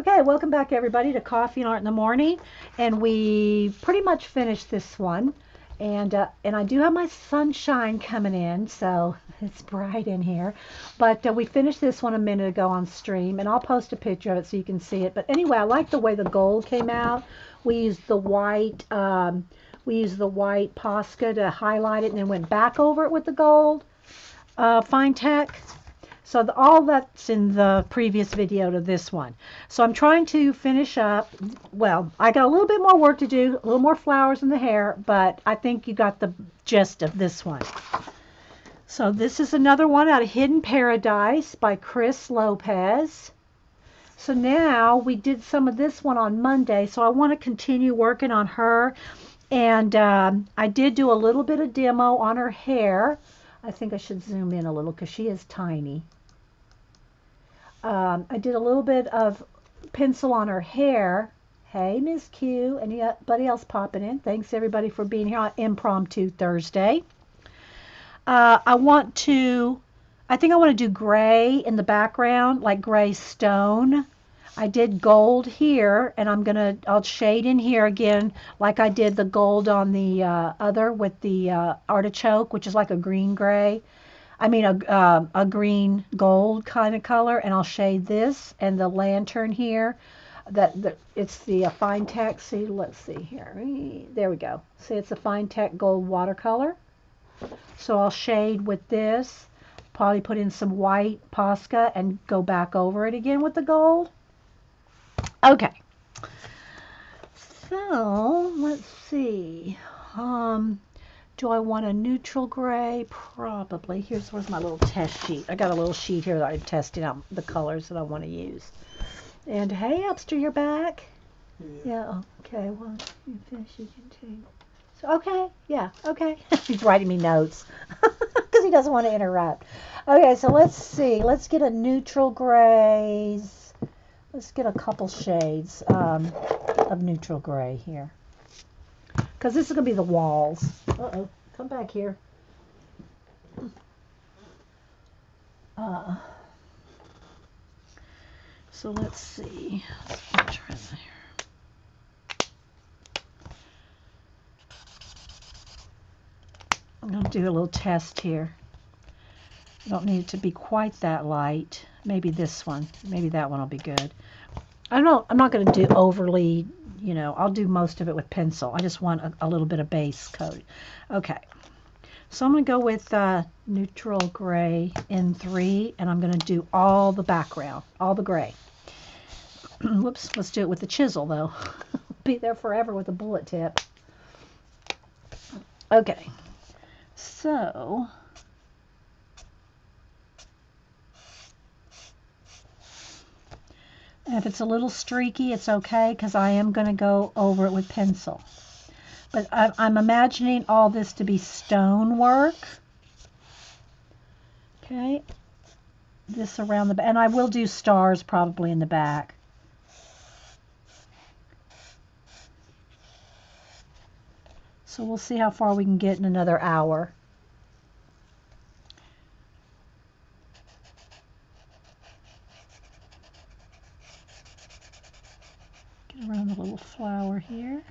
Okay, welcome back everybody to Coffee and Art in the Morning, and we pretty much finished this one, and I do have my sunshine coming in, so it's bright in here, but we finished this one a minute ago on stream, and I'll post a picture of it so you can see it. But anyway, I like the way the gold came out. We used the white, Posca to highlight it, and then went back over it with the gold Fine Tech. So all that's in the previous video to this one. So I'm trying to finish up. Well, I got a little bit more work to do, a little more flowers in the hair, but I think you got the gist of this one. So this is another one out of Hidden Paradise by Cris Lopez. So now we did some of this one on Monday, so I want to continue working on her. And I did do a little bit of demo on her hair. I think I should zoom in a little because she is tiny. I did a little bit of pencil on her hair. Hey, Miss Q. Anybody else popping in? Thanks, everybody, for being here on Impromptu Thursday. I think I want to do gray in the background, like gray stone. I did gold here, and I'll shade in here again, like I did the gold on the other with the artichoke, which is like a green gray. I mean a green gold kind of color, and I'll shade this and the lantern here. It's the Fine Tech. See, let's see here. There we go. See, it's a Fine Tech gold watercolor. So I'll shade with this. Probably put in some white Posca and go back over it again with the gold. Okay. So let's see. Do I want a neutral gray? Probably. Where's my little test sheet. I got a little sheet here that I'm testing out the colors that I want to use. And hey, Upster, you're back? Yeah, okay. Well, you finish, you can take. So, okay, yeah, okay. He's writing me notes because he doesn't want to interrupt. Okay, so let's see. Let's get a neutral grays. Let's get a couple shades of neutral gray here. Because this is going to be the walls. Uh-oh. Come back here. So let's see. Let's try this here. I'm going to do a little test here. I don't need it to be quite that light. Maybe this one. Maybe that one will be good. I'm not going to do overly, I'll do most of it with pencil. I just want a little bit of base coat. Okay. So I'm going to go with neutral gray N3, and I'm going to do all the background, all the gray. Whoops, let's do it with the chisel, though. Be there forever with a bullet tip. Okay. So if it's a little streaky, it's okay because I am going to go over it with pencil. But I'm imagining all this to be stone work. Okay. This around the back. And I will do stars probably in the back. So we'll see how far we can get in another hour. Get around the little flower here.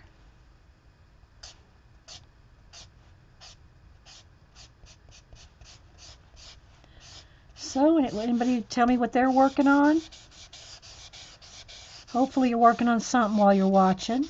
So, anybody tell me what they're working on? Hopefully you're working on something while you're watching.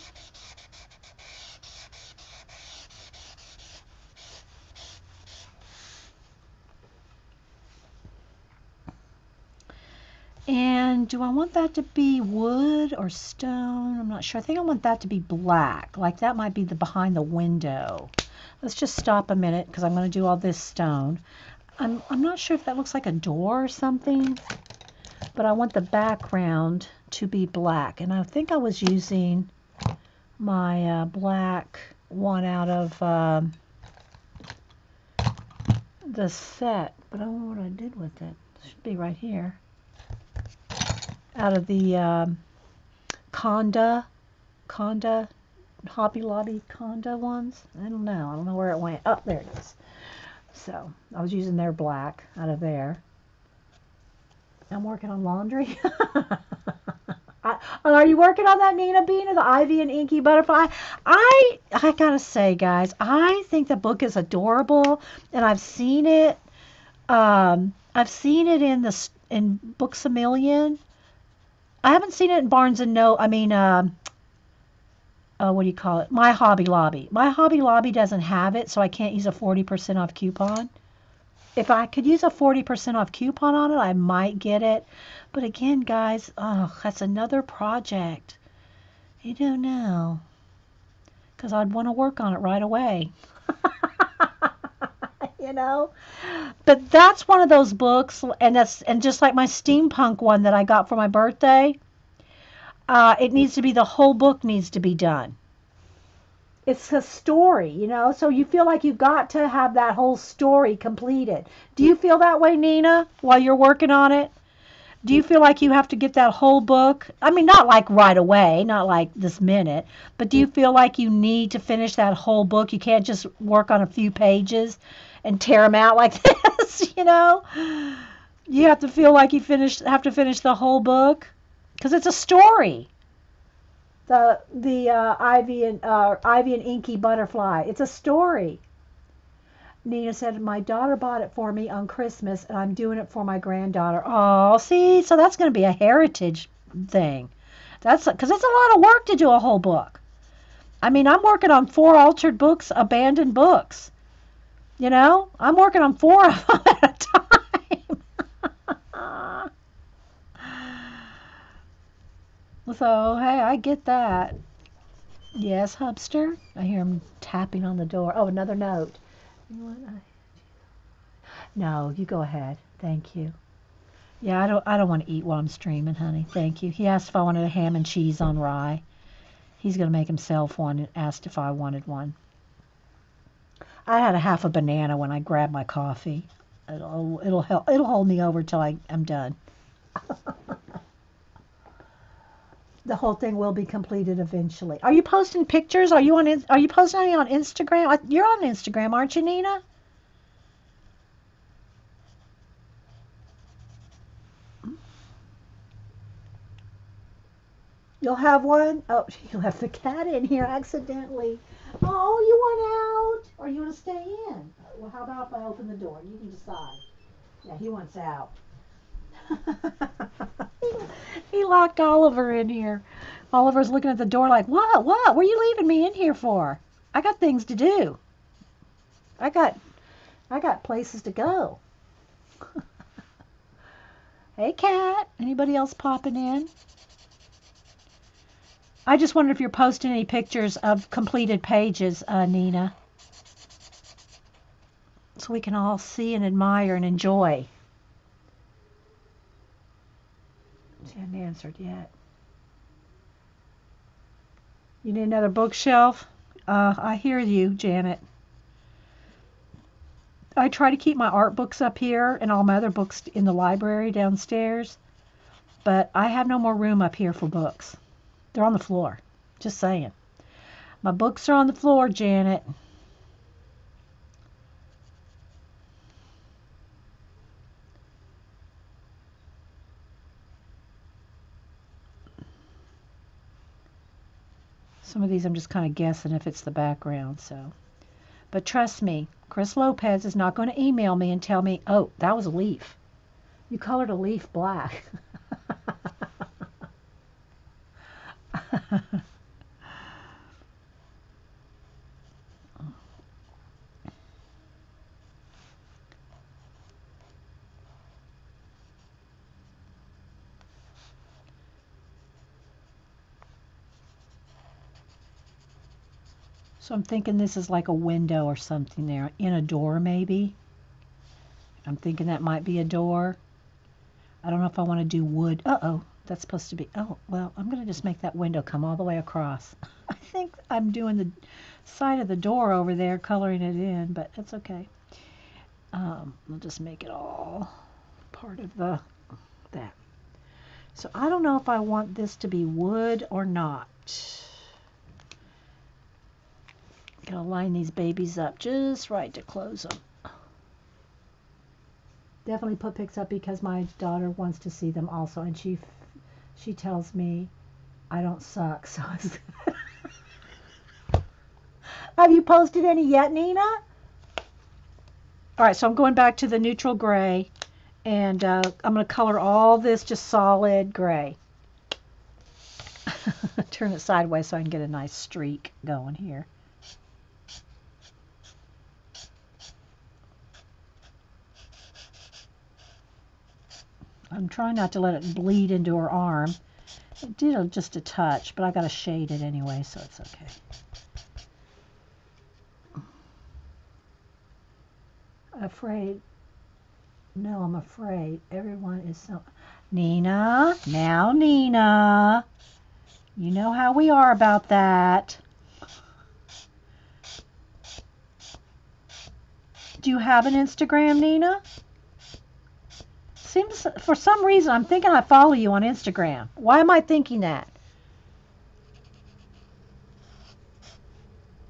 And do I want that to be wood or stone? I'm not sure. I think I want that to be black. Like that might be the behind the window. Let's just stop a minute because I'm going to do all this stone. I'm not sure if that looks like a door or something, but I want the background to be black. And I think I was using my black one out of the set, but I don't know what I did with it. It should be right here. Out of the Conda, Hobby Lobby Conda ones. I don't know where it went. Oh, there it is. So I was using their black out of there. I'm working on laundry. Are you working on that, Nina Bean, or the Ivy and Inky Butterfly? I gotta say, guys, I think the book is adorable, and I've seen it. I've seen it in Books a Million. I haven't seen it in Barnes and No. I mean, what do you call it? My Hobby Lobby. My Hobby Lobby doesn't have it, so I can't use a 40% off coupon. If I could use a 40% off coupon on it, I might get it. But again, guys, oh, that's another project. You don't know. Because I'd want to work on it right away. You know? But that's one of those books, and just like my steampunk one that I got for my birthday, it needs to be, the whole book needs to be done. It's a story, you know, so you feel like you've got to have that whole story completed. Do you feel that way, Nina, while you're working on it? Do you feel like you have to get that whole book? I mean, not like right away, not like this minute, but do you feel like you need to finish that whole book? You can't just work on a few pages and tear them out like this, you know? You have to feel like have to finish the whole book because it's a story. The Ivy and Inky Butterfly. It's a story. Nina said, my daughter bought it for me on Christmas, and I'm doing it for my granddaughter. Oh, see, so that's going to be a heritage thing. That's because it's a lot of work to do a whole book. I mean, I'm working on 4 altered books, abandoned books. You know, I'm working on 4 of them at a time. So, hey, I get that. Yes, Hubster. I hear him tapping on the door. Oh, another note. No, you go ahead. Thank you. Yeah, I don't want to eat while I'm streaming, honey. Thank you. He asked if I wanted a ham and cheese on rye. He's going to make himself one and asked if I wanted one. I had a half a banana when I grabbed my coffee. It'll hold me over till I'm done. The whole thing will be completed eventually. Are you posting pictures? Are you posting anything on Instagram? You're on Instagram, aren't you, Nina? You'll have one? Oh, you left the cat in here accidentally. Oh, you want out? Or you want to stay in? Well, how about if I open the door? You can decide. Yeah, he wants out. He locked Oliver in here. Oliver's looking at the door like, what? What? What are you leaving me in here for? I got things to do. I got places to go. Hey, cat. Anybody else popping in? I just wondered if you're posting any pictures of completed pages, Nina, so we can all see and admire and enjoy. She hadn't answered yet. You need another bookshelf? I hear you, Janet. I try to keep my art books up here and all my other books in the library downstairs, but I have no more room up here for books. They're on the floor. Just saying. My books are on the floor, Janet. Some of these I'm just kind of guessing if it's the background, so. But trust me, Cris Lopez is not going to email me and tell me, oh, that was a leaf. You colored a leaf black. So I'm thinking this is like a window or something there, in a door maybe. I'm thinking that might be a door. I don't know if I want to do wood. Uh-oh, that's supposed to be, oh, well, I'm going to just make that window come all the way across. I think I'm doing the side of the door over there, coloring it in, but it's okay. We'll just make it all part of that. So I don't know if I want this to be wood or not. Gonna line these babies up just right to close them. Definitely put pics up because my daughter wants to see them also, and she tells me I don't suck, so it's Have you posted any yet, Nina? All right, so I'm going back to the neutral gray, and I'm going to color all this just solid gray. Turn it sideways so I can get a nice streak going here. I'm trying not to let it bleed into her arm. It did just a touch, but I got to shade it anyway, so it's okay. Afraid. No, I'm afraid. Everyone is so... Nina, now Nina. You know how we are about that. Do you have an Instagram, Nina? Seems, for some reason, I'm thinking I follow you on Instagram. Why am I thinking that?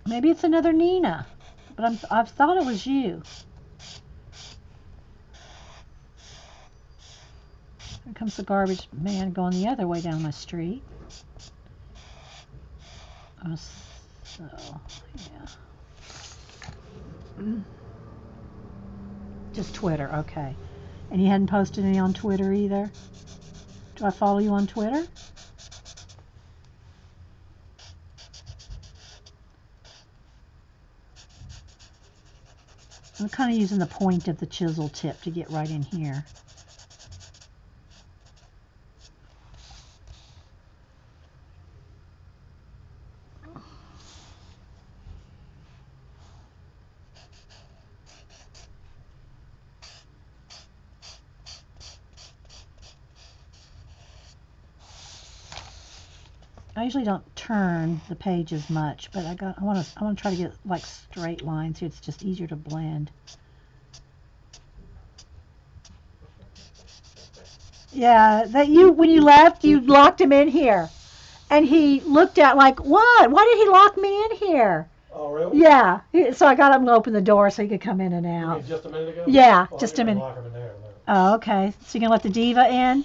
Maybe it's another Nina, but I thought it was you. Here comes the garbage man going the other way down my street. So, yeah. Just Twitter, okay. And you hadn't posted any on Twitter either? Do I follow you on Twitter? I'm kind of using the point of the chisel tip to get right in here. I usually don't turn the page as much, but I want to try to get like straight lines here. It's just easier to blend. Yeah, that when you left, you locked him in here, and he looked at like, what? Why did he lock me in here? Oh, really? Yeah. So I got him to open the door so he could come in and You out. mean just a minute ago? Yeah, Oh, just a minute. Lock him in there, no. Oh, okay. So you can let the diva in.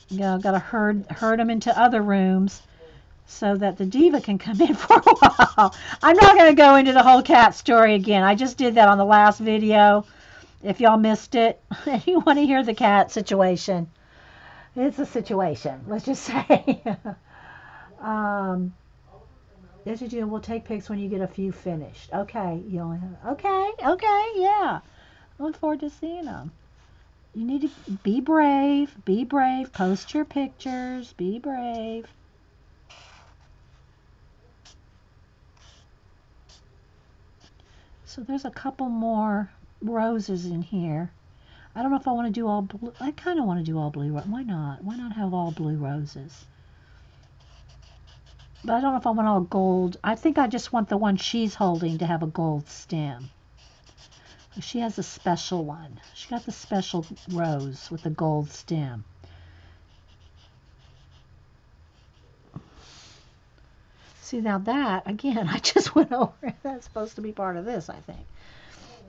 Yeah, got to herd him into other rooms so that the diva can come in for a while. I'm not going to go into the whole cat story again. I just did that on the last video. If y'all missed it, and you want to hear the cat situation, it's a situation. Let's just say. Yes, you do. We'll take pics when you get a few finished. Okay, you only have. Okay, yeah. I look forward to seeing them. You need to be brave. Be brave. Post your pictures. Be brave. So there's a couple more roses in here. I don't know if I want to do all blue. I kind of want to do all blue. Why not? Why not have all blue roses? But I don't know if I want all gold. I think I just want the one she's holding to have a gold stem. She has a special one. She got the special rose with the gold stem. See, now that, again, I just went over. That's supposed to be part of this, I think.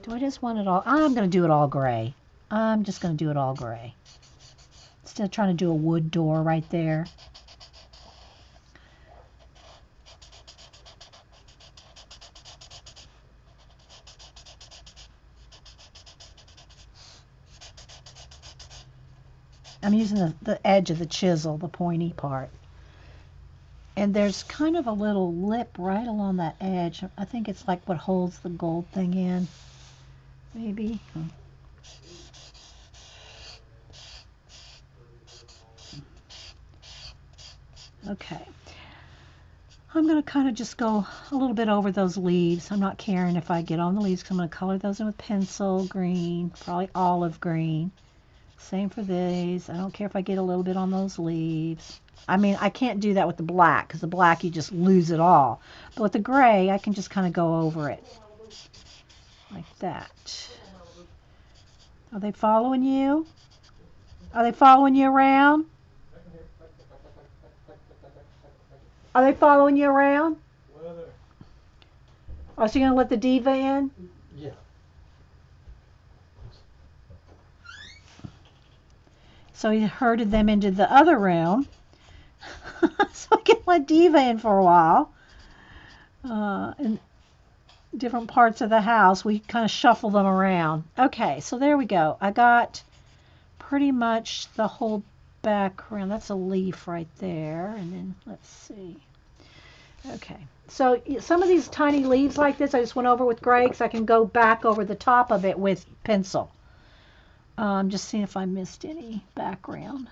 Do I just want it all? I'm going to do it all gray. I'm just going to do it all gray. Instead of trying to do a wood door right there. I'm using the edge of the chisel, the pointy part. And there's kind of a little lip right along that edge. I think it's like what holds the gold thing in. Maybe. Okay. I'm going to kind of just go a little bit over those leaves. I'm not caring if I get on the leaves because I'm going to color those in with pencil green, probably olive green. Same for these. I don't care if I get a little bit on those leaves. I mean, I can't do that with the black because the black you just lose it all. But with the gray, I can just kind of go over it like that. Are they following you? Are they following you around? Are they following you around? Oh, so you're going to let the diva in? So he herded them into the other room so I can let Diva in for a while. In different parts of the house, we kind of shuffle them around. Okay, so there we go. I got pretty much the whole background. That's a leaf right there. And then let's see. Okay, so some of these tiny leaves like this I just went over with Greg, so I can go back over the top of it with pencil. Just seeing if I missed any background.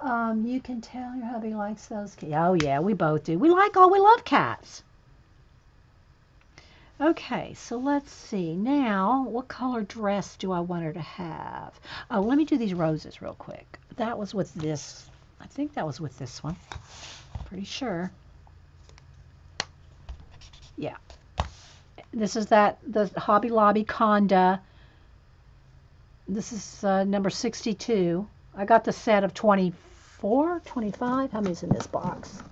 You can tell your hubby likes those cats. Oh yeah, we both do. We love cats. Okay, so let's see. Now, what color dress do I want her to have? Oh, let me do these roses real quick. That was with this. I think that was with this one. Pretty sure. Yeah. This is the Hobby Lobby Conda. This is number 62. I got the set of 24, 25. How many's in this box?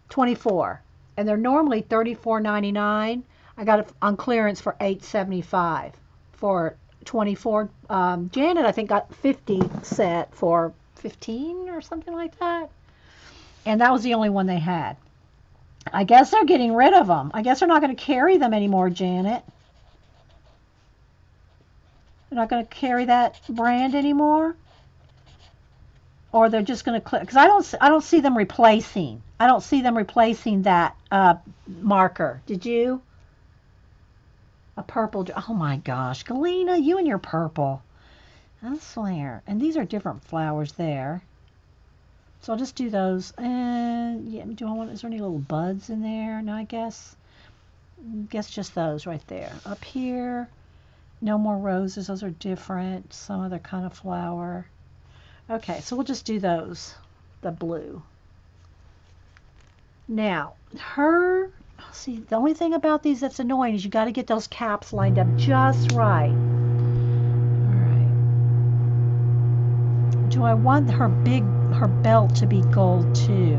24. And they're normally $34.99. I got it on clearance for $8.75 for 24. Janet, I think, got 50 set for 15 or something like that. And that was the only one they had. I guess they're getting rid of them. I guess they're not going to carry them anymore, Janet. They're not going to carry that brand anymore? Or they're just going to click, because I don't see them replacing. I don't see them replacing that marker. Did you? A purple. Oh my gosh, Galena, you and your purple. I swear. And these are different flowers there. So I'll just do those. And yeah, is there any little buds in there? No, I guess just those right there. Up here, no more roses. Those are different. Some other kind of flower. Okay, so we'll just do those, the blue. Now, see, the only thing about these that's annoying is you got to get those caps lined up just right. All right. Do I want her belt to be gold too?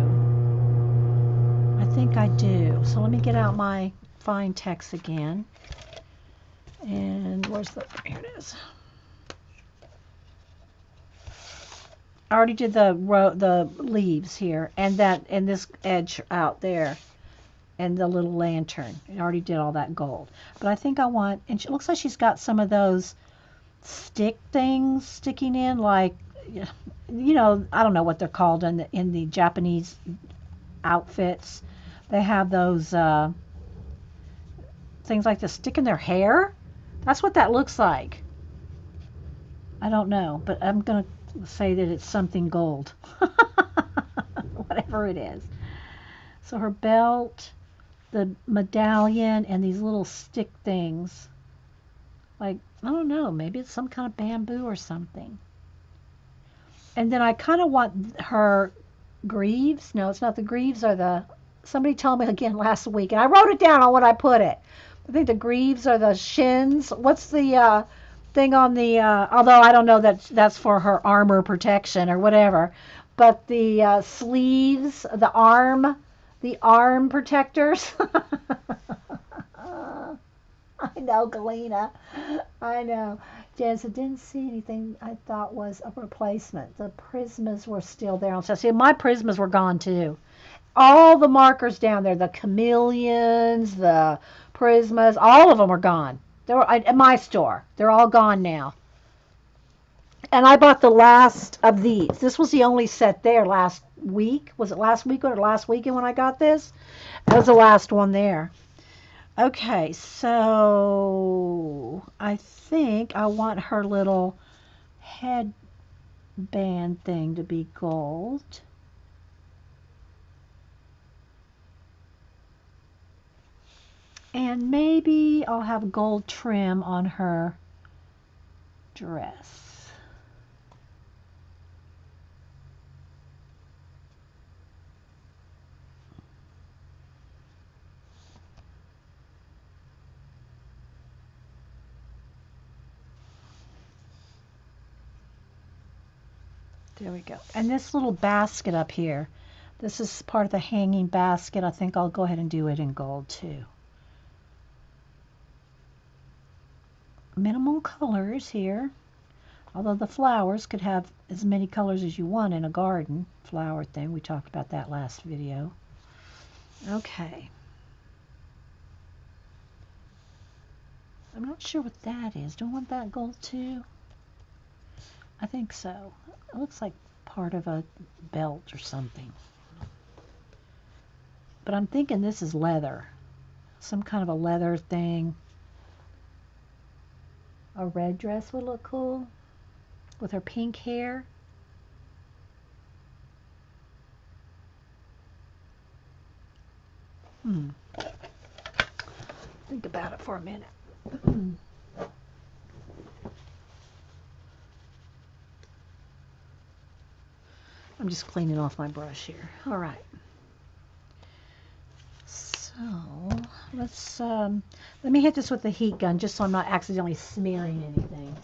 I think I do. So let me get out my fine text again. And here it is. I already did the leaves here and this edge out there and the little lantern. I already did all that gold. But I think I want, and it looks like she's got some of those stick things sticking in, like, you know, I don't know what they're called in the Japanese outfits. They have those things like to stick in their hair. That's what that looks like. I don't know, but I'm going to say that it's something gold. Whatever it is. So her belt, the medallion, and these little stick things. Like, I don't know, maybe it's some kind of bamboo or something. And then I kind of want her greaves. No, it's not the greaves, somebody told me again last week, and I wrote it down on what I put it. I think the greaves are the shins. What's the thing on the, although I don't know that's for her armor protection or whatever, but the sleeves, the arm protectors. I know, Galena. I know. Jan said, didn't see anything I thought was a replacement. The Prismas were still there. So see, my Prismas were gone too. All the markers down there, the chameleons, the Prismas, all of them are gone. They were at my store. They're all gone now. And I bought the last of these. This was the only set there last week. Was it last week or last weekend when I got this? That was the last one there. Okay, so I think I want her little headband thing to be gold. And maybe I'll have gold trim on her dress. There we go. And this little basket up here, this is part of the hanging basket. I think I'll go ahead and do it in gold too. minimal colors here. Although the flowers could have as many colors as you want in a garden flower thing. We talked about that last video. Okay. I'm not sure what that is. Do I want that gold too? I think so. It looks like part of a belt or something. But I'm thinking this is leather. Some kind of a leather thing. A red dress would look cool with her pink hair. Think about it for a minute. I'm just cleaning off my brush here. All right. So let's let me hit this with the heat gun just so I'm not accidentally smearing anything.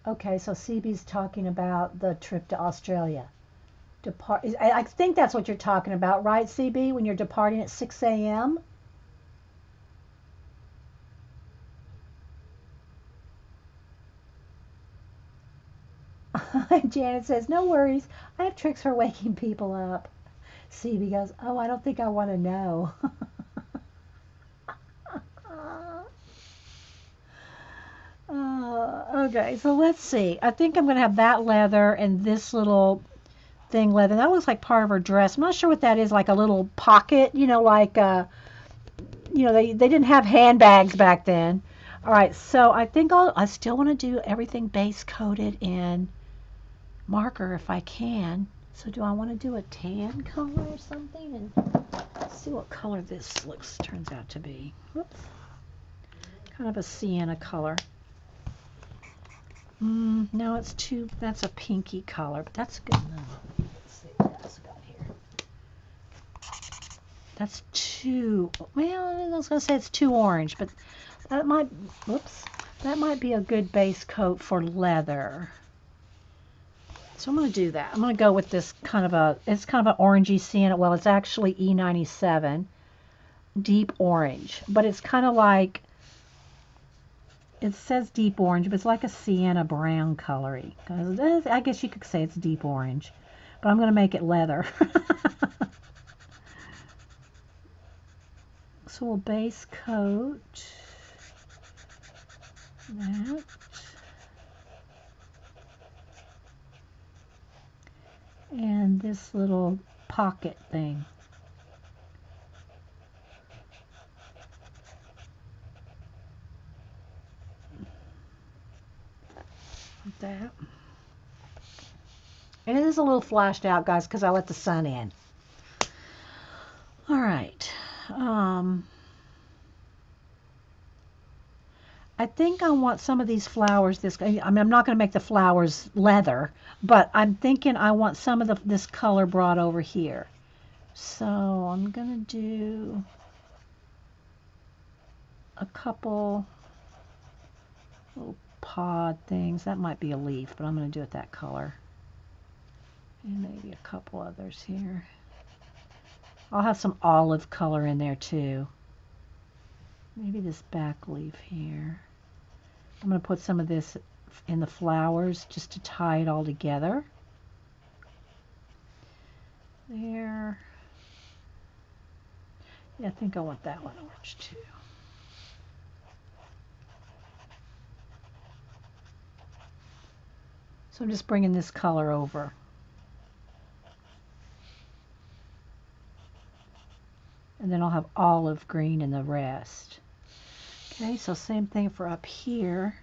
Okay, so CB's talking about the trip to Australia. I think that's what you're talking about, right, CB, when you're departing at 6 a.m.? Janet says, no worries. I have tricks for waking people up. CB goes, oh, I don't think I want to know. Okay, so let's see. I think I'm going to have that leather and this little thing leather. That looks like part of her dress. I'm not sure what that is, like a little pocket, like, they didn't have handbags back then. All right, so I think I still want to do everything base coated in marker if I can. So do I want to do a tan color or something? And let's see what color this turns out to be. Whoops. Kind of a sienna color. No, that's a pinky color, but that's good enough. Let's see what else I got here. That's well, I was going to say it's too orange, but that might be a good base coat for leather. So I'm going to do that. I'm going to go with this it's kind of an orangey sienna. Well, it's actually E97, deep orange, but it's kind of like, it says deep orange, but it's like a sienna brown colory. I guess you could say it's deep orange, but I'm going to make it leather. So we'll base coat that. And this little pocket thing. Like that. And it is a little flashed out, guys, because I let the sun in. All right. I think I want some of these flowers. I'm not going to make the flowers leather, but I'm thinking I want some of this color brought over here. So I'm going to do a couple little pod things. That might be a leaf, but I'm going to do it that color. And maybe a couple others here. I'll have some olive color in there too. Maybe this back leaf here. I'm going to put some of this in the flowers just to tie it all together. There. Yeah, I think I want that one orange too. So I'm just bringing this color over. And then I'll have olive green in the rest. Okay, so same thing for up here.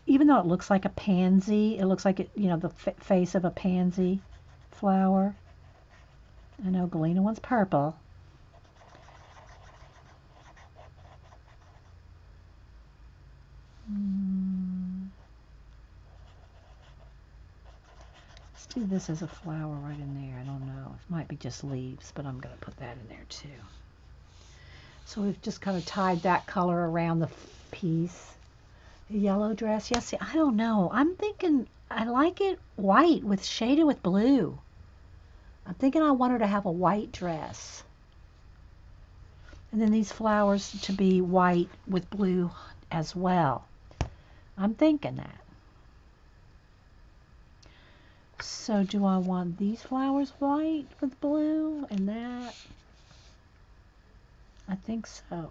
Even though it looks like a pansy, it looks like the face of a pansy flower. I know Galena wants purple. Let's do this as a flower right in there. I don't know. It might be just leaves, but I'm going to put that in there too. So we've just kind of tied that color around the piece. A yellow dress. Yes, I don't know. I'm thinking I like it white with shaded with blue. I'm thinking I want her to have a white dress. And then these flowers to be white with blue as well. I'm thinking that. So do I want these flowers white with blue and that? I think so.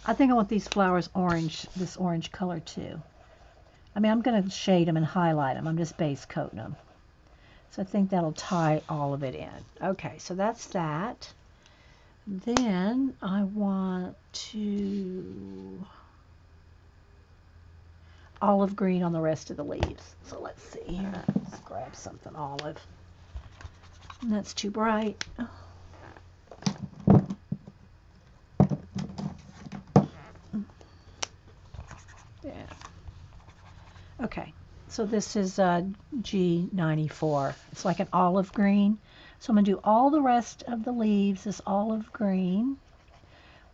I think I want these flowers orange, this orange color too. I mean, I'm going to shade them and highlight them. I'm just base coating them. So I think that'll tie all of it in. Okay, so that's that. Then I want to olive green on the rest of the leaves. So let's see here. Let's grab something olive. And that's too bright. Yeah. Okay, so this is G94. It's like an olive green. So I'm going to do all the rest of the leaves this olive green.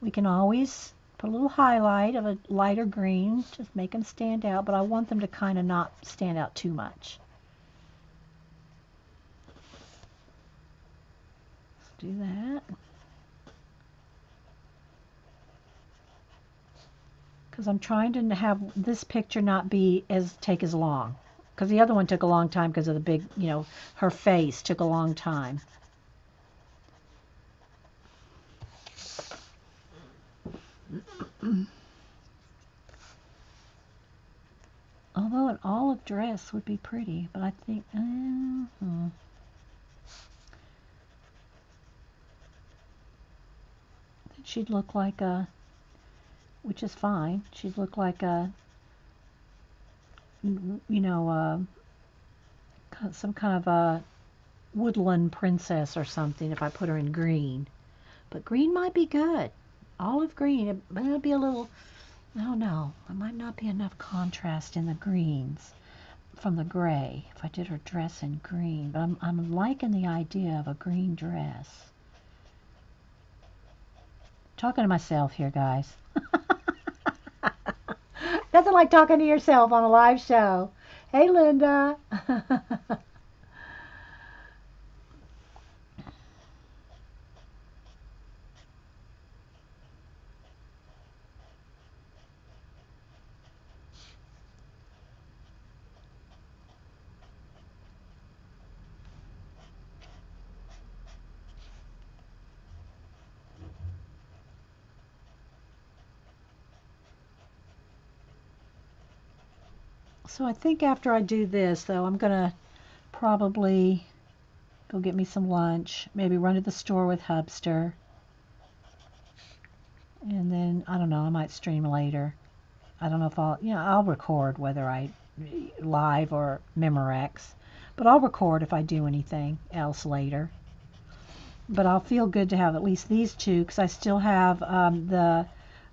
We can always put a little highlight of a lighter green, just make them stand out, but I want them to kind of not stand out too much. Let's do that. Because I'm trying to have this picture not take as long. Because the other one took a long time because of the big, her face took a long time. Although an olive dress would be pretty, but I think, she'd look like which is fine. She'd look like some kind of a woodland princess or something if I put her in green. But green might be good. Olive green, it might be a little, I don't know. There might not be enough contrast in the greens from the gray if I did her dress in green. But I'm liking the idea of a green dress. Talking to myself here, guys. Nothing like talking to yourself on a live show. Hey, Linda. So I think after I do this, though, I'm going to probably go get me some lunch, maybe run to the store with Hubster, and then, I don't know, I might stream later. I don't know if I'll record whether I live or Memorex, but I'll record if I do anything else later. But I'll feel good to have at least these two, because I still have the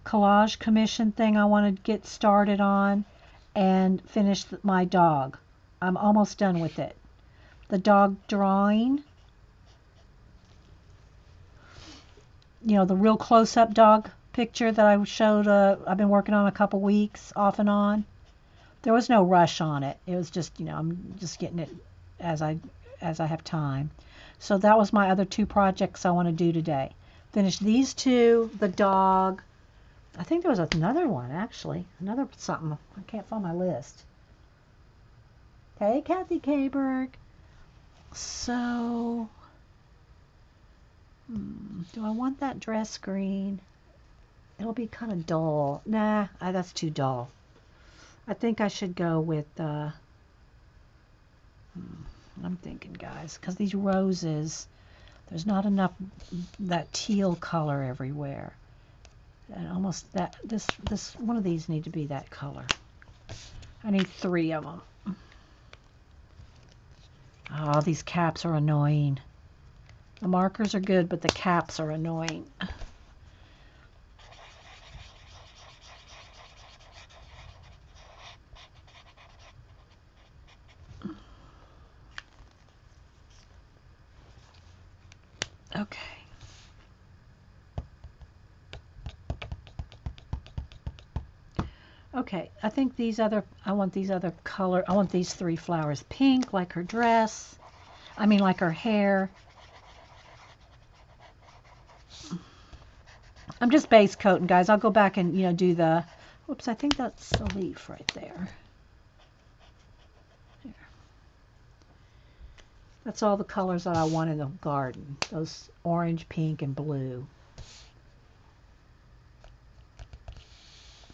collage commission thing I want to get started on, and finish my dog. I'm almost done with it. The dog drawing, the real close-up dog picture that I showed, I've been working on a couple weeks off and on. There was no rush on it. It was just, I'm just getting it as I have time. So that was my other two projects I want to do today. Finish these two, the dog. I think there was another one, actually. Another something. I can't find my list. Hey, Kathy Kayberg. So, do I want that dress green? It'll be kind of dull. Nah, that's too dull. I think I should go with, I'm thinking, guys, because these roses, there's not enough that teal color everywhere. And almost this one of these need to be that color. I need 3 of them. Oh, these caps are annoying. The markers are good, but the caps are annoying. Okay. Okay, I think I want these other color, I want these three flowers pink, like her dress. I mean, like her hair. I'm just base coating, guys. I'll go back and, do the, whoops, I think that's a leaf right there. Here. That's all the colors that I want in the garden. Those orange, pink, and blue.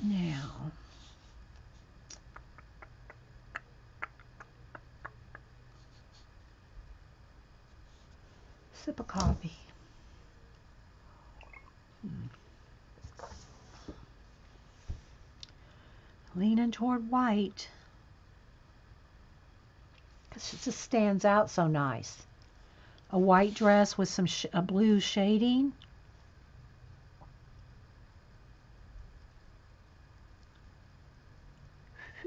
Now, sip of coffee. Leaning toward white. Because it just stands out so nice. A white dress with some a blue shading.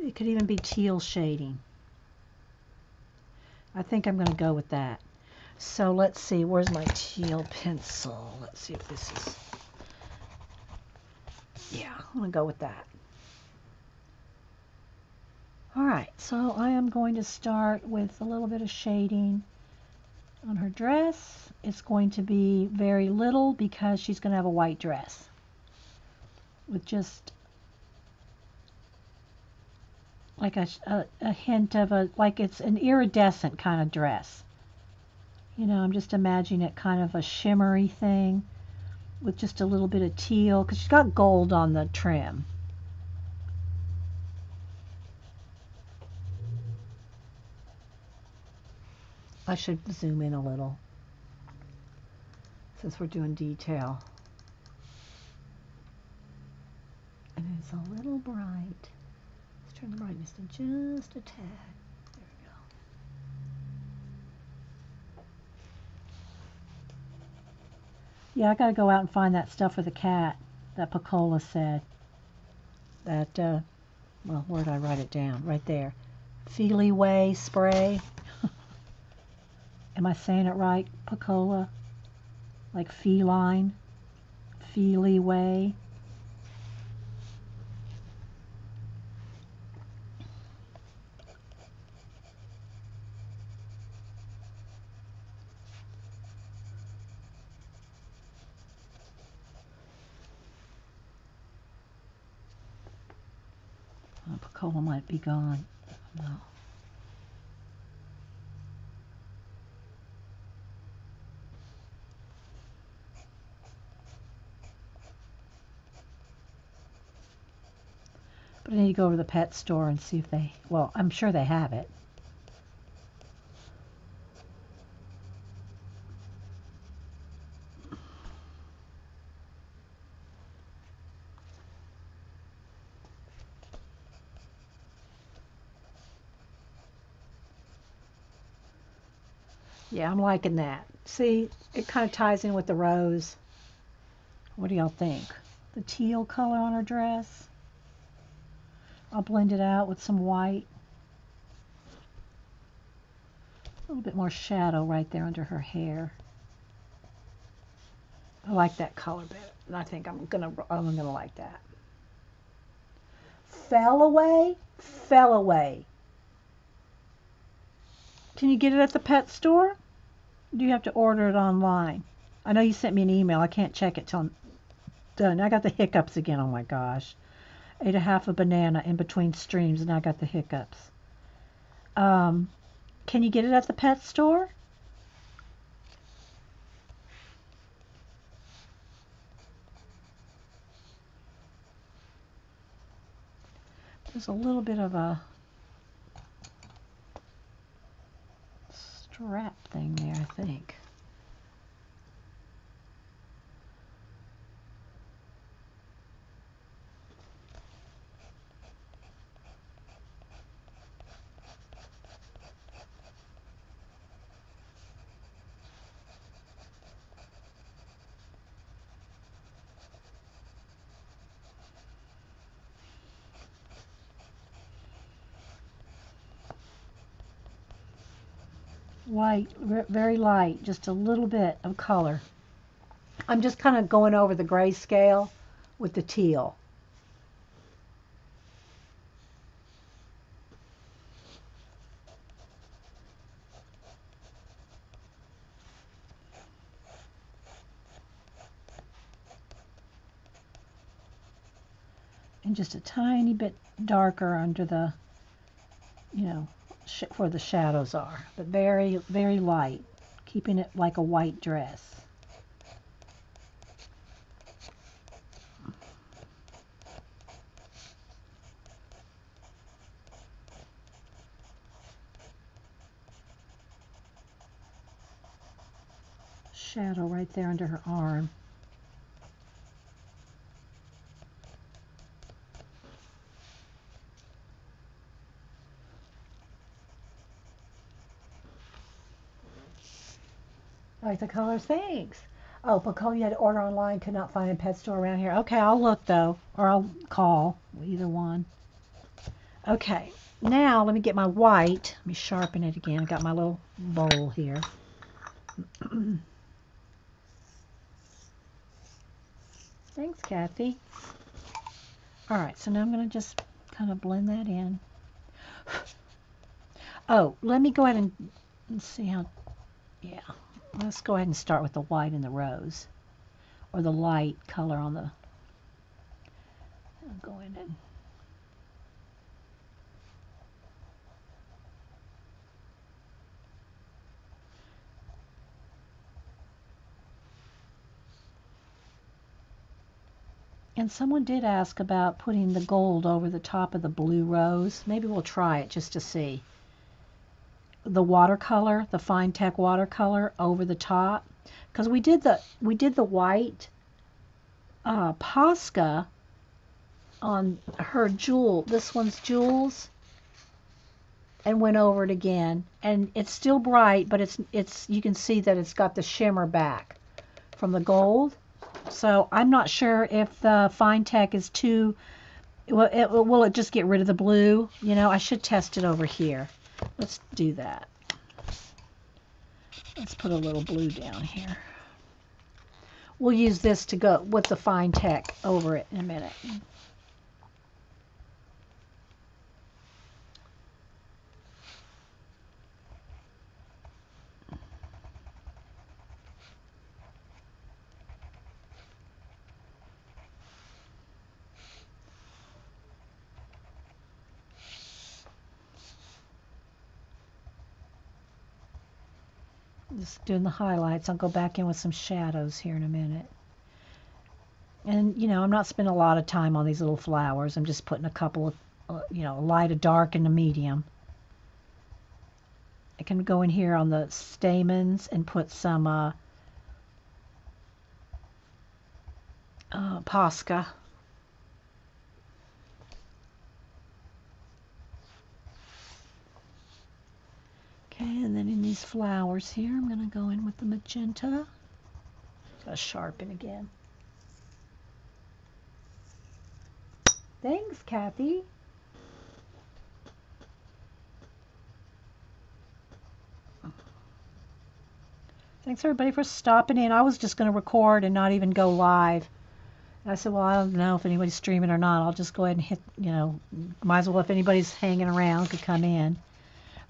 It could even be teal shading. I think I'm going to go with that. So let's see, where's my teal pencil? Let's see if this is, yeah, I'm going to go with that. All right, so I am going to start with a little bit of shading on her dress. It's going to be very little because she's going to have a white dress with just like a hint of like it's an iridescent kind of dress. I'm just imagining it kind of a shimmery thing with just a little bit of teal because she's got gold on the trim. I should zoom in a little since we're doing detail. And it's a little bright. Let's turn the brightness to just a tad. There we go. Yeah, I gotta go out and find that stuff for the cat that Pacola said. That, well, where did I write it down? Right there. Feely Way spray. Am I saying it right, Pacola? Like feline? Feely Way. Oh, Pacola might be gone. No. But I need to go over to the pet store and see if they, well, I'm sure they have it. Yeah, I'm liking that. See, it kind of ties in with the rose. What do y'all think? The teal color on her dress. I'll blend it out with some white. A little bit more shadow right there under her hair. I like that color better, and I think I'm gonna like that. Fell away, fell away. Can you get it at the pet store? Do you have to order it online? I know you sent me an email. I can't check it till I'm done. I got the hiccups again. Oh my gosh. Ate a half a banana in between streams and I got the hiccups. Can you get it at the pet store? There's a little bit of a strap thing there, I think. Light, very light, just a little bit of color. I'm just kind of going over the grayscale with the teal. and just a tiny bit darker under the, you know, where the shadows are, but very, very light, keeping it like a white dress. Shadow right there under her arm. Like the colors? Thanks. Oh, Pico, you had to order online, could not find a pet store around here. Okay, I'll look though, or I'll call, either one. Okay, now let me get my white. Let me sharpen it again. I got my little bowl here. Thanks, Kathy. All right, so now I'm going to just kind of blend that in. Oh, let me go ahead and see how, yeah. Let's go ahead and start with the white and the rose, or the light color on the, I'll go in and, and someone did ask about putting the gold over the top of the blue rose. Maybe we'll try it just to see. The watercolor, the Fine Tech watercolor over the top, because we did the white Posca on her jewel, this one's jewels, and went over it again, and it's still bright, but it's you can see that it's got the shimmer back from the gold. So I'm not sure if the Fine Tech is too, will it just get rid of the blue? You know, I should test it over here. Let's do that. Let's put a little blue down here. We'll use this to go with the Fine Tech over it in a minute. Just doing the highlights. I'll go back in with some shadows here in a minute. And, you know, I'm not spending a lot of time on these little flowers. I'm just putting a couple of, you know, a light, a dark, and a medium. I can go in here on the stamens and put some Posca. Okay, and then in these flowers here, I'm going to go in with the magenta. Gotta sharpen again. Thanks, Kathy. Thanks, everybody, for stopping in. I was just going to record and not even go live. And I said, well, I don't know if anybody's streaming or not. I'll just go ahead and hit, you know, might as well, if anybody's hanging around, could come in.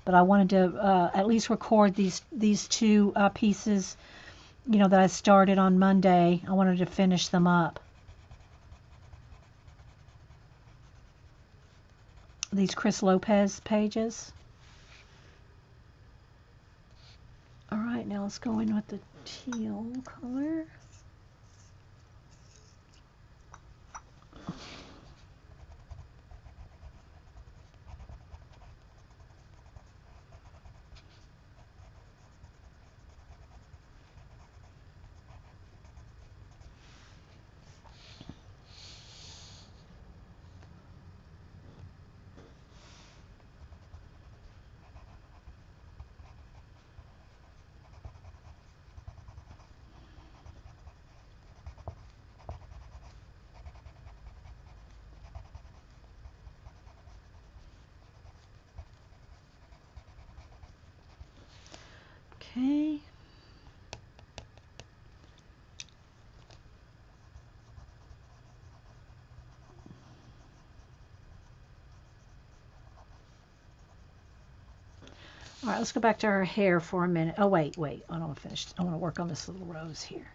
But I wanted to at least record these two pieces, you know, that I started on Monday. I wanted to finish them up. These Cris Lopez pages. All right, now let's go in with the teal color. Okay. All right, let's go back to her hair for a minute. Oh, wait. I don't want to finish. I want to work on this little rose here.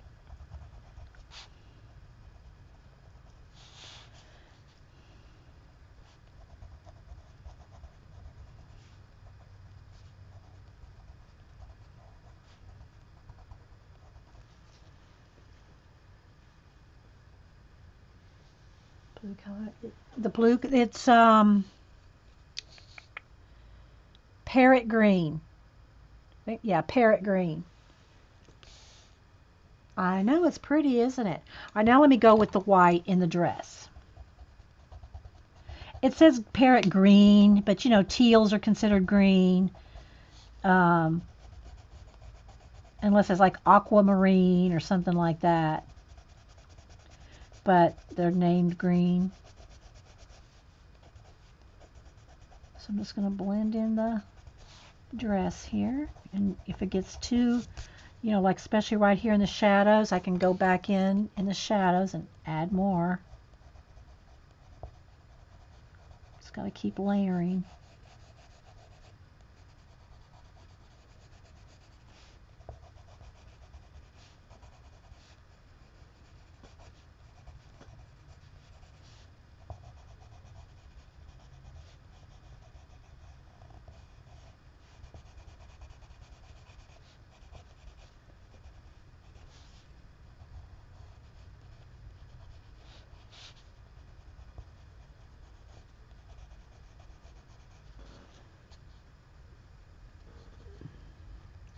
Blue color. The blue, it's parrot green. Yeah, parrot green. I know, it's pretty, isn't it? All right, now let me go with the white in the dress. It says parrot green, but you know, teals are considered green. Um, Unless it's like aquamarine or something like that. But they're named green. So I'm just going to blend in the dress here. And if it gets too, you know, like especially right here in the shadows, I can go back in the shadows and add more. Just got to keep layering.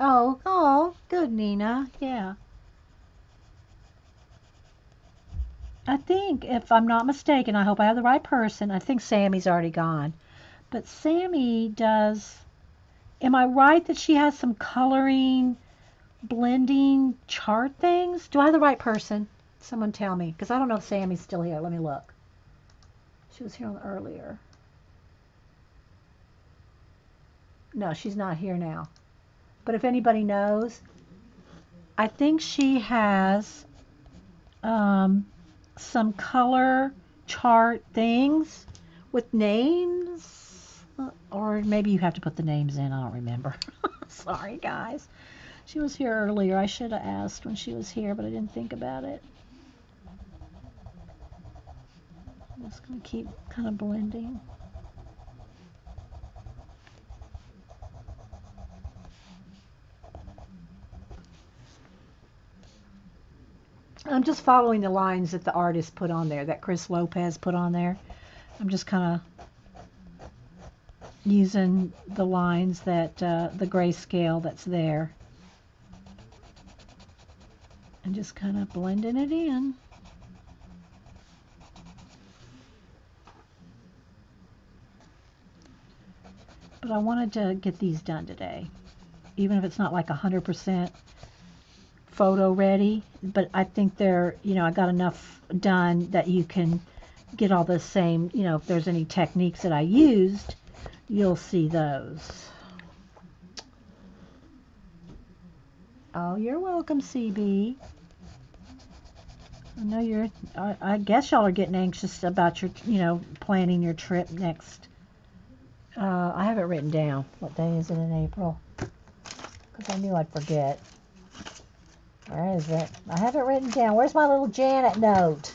Oh, good, Nina. Yeah. I think, if I'm not mistaken, I hope I have the right person. I think Sammy's already gone. But Sammy does, am I right that she has some coloring, blending chart things? Do I have the right person? Someone tell me, because I don't know if Sammy's still here. Let me look. She was here earlier. No, she's not here now. But if anybody knows, I think she has some color chart things with names. Or maybe you have to put the names in. I don't remember. Sorry, guys. She was here earlier. I should have asked when she was here, but I didn't think about it. I'm just going to keep kind of blending. I'm just following the lines that the artist put on there, that Cris Lopez put on there. I'm just kind of using the lines that, the grayscale that's there. And just kind of blending it in. But I wanted to get these done today, even if it's not like 100% photo ready. But I think they're, you know, I got enough done that you can get all the same, you know, if there's any techniques that I used, you'll see those. Oh, you're welcome, CB. I know you're, I guess y'all are getting anxious about your, you know, planning your trip next. I have it written down. What day is it in April? Because I knew I'd forget. Where is it? I have it written down. Where's my little Janet note?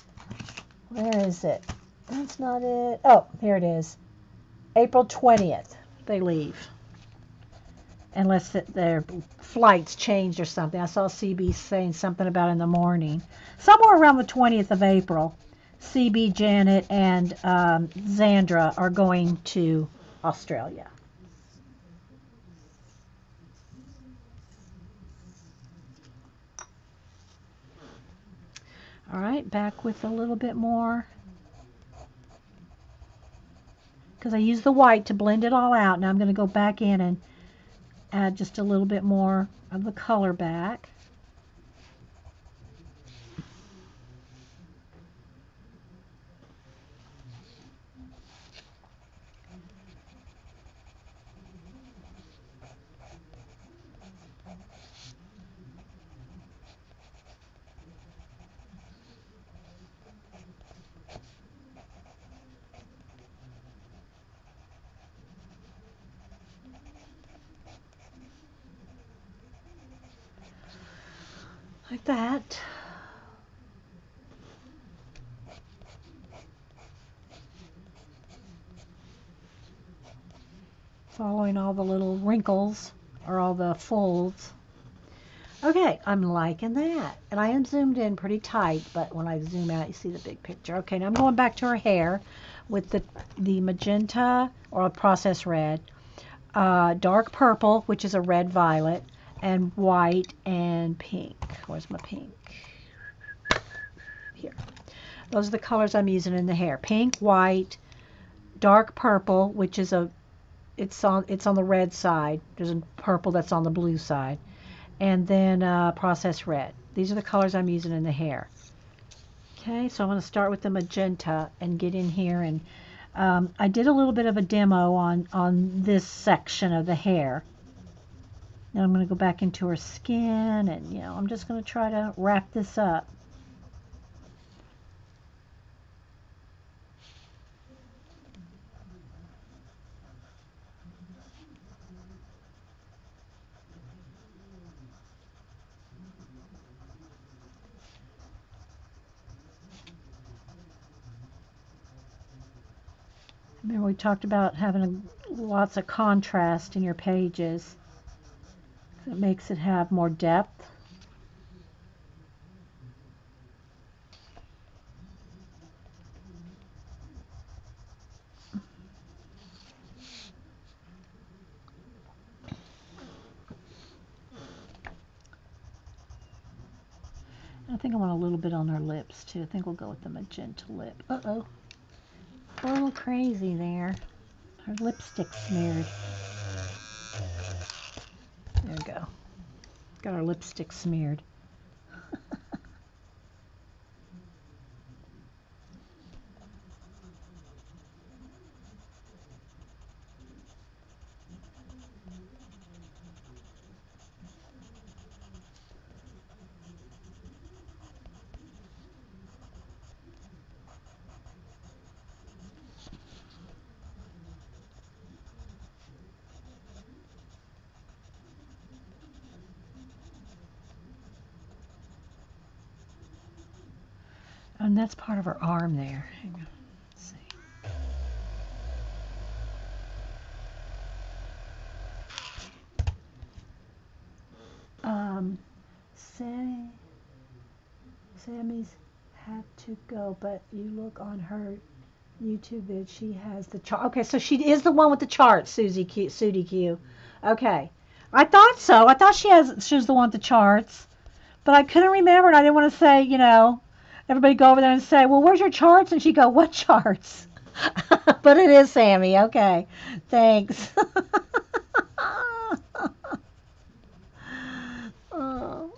Where is it? That's not it. Oh, here it is. April 20th, they leave. Unless their flights changed or something. I saw CB saying something about in the morning. Somewhere around the 20th of April, CB, Janet, and Zandra are going to Australia. All right, back with a little bit more. Because I used the white to blend it all out. Now I'm going to go back in and add just a little bit more of the color back. Like that. Following all the little wrinkles or all the folds. Okay, I'm liking that. And I am zoomed in pretty tight, but when I zoom out, you see the big picture. Okay, now I'm going back to her hair with the magenta or a processed red, dark purple, which is a red violet, and white and pink. Where's my pink? Here. Those are the colors I'm using in the hair. Pink, white, dark purple, which is it's on the red side. There's a purple that's on the blue side. And then processed red. These are the colors I'm using in the hair. Okay, so I'm going to start with the magenta and get in here, and I did a little bit of a demo on this section of the hair. Now I'm going to go back into her skin, and I'm just going to try to wrap this up. Remember we talked about having lots of contrast in your pages. It makes it have more depth. I think I want a little bit on her lips too. I think we'll go with the magenta lip. Uh-oh. A little crazy there. Her lipstick smeared. There we go. Got our lipstick smeared. And that's part of her arm there. Hang on. Let's see. Sammy's had to go, but you look on her YouTube vid, she has the chart. Okay, so she is the one with the chart, Sudie Q. Okay. I thought so. I thought she was the one with the charts, but I couldn't remember, and I didn't want to say, everybody go over there and say, well, where's your charts? And she go, what charts? But it is Sammy. Okay. Thanks. Oh.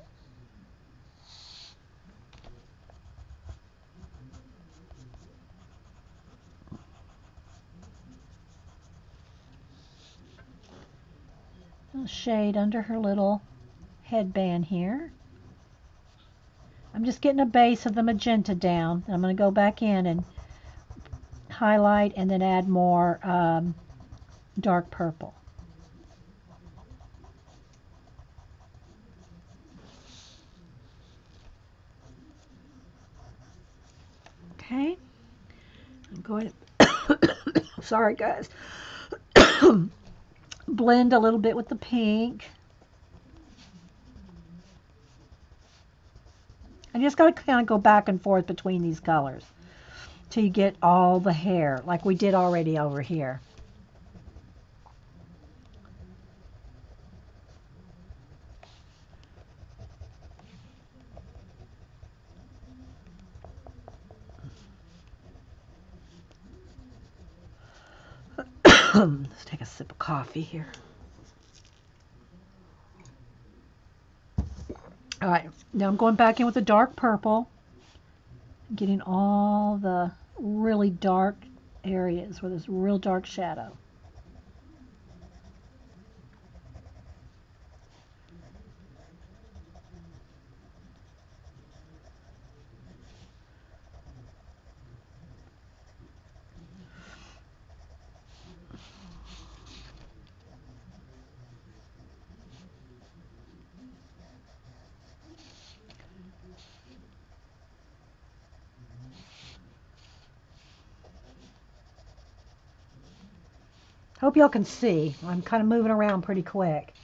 A shade under her little headband here. I'm just getting a base of the magenta down. I'm going to go back in and highlight and then add more dark purple. Okay. I'm going to, sorry guys, blend a little bit with the pink. I just got to kind of go back and forth between these colors till you get all the hair like we did already over here. Let's take a sip of coffee here. All right, now I'm going back in with the dark purple, getting all the really dark areas where there's real dark shadow. Hope y'all can see. I'm kind of moving around pretty quick.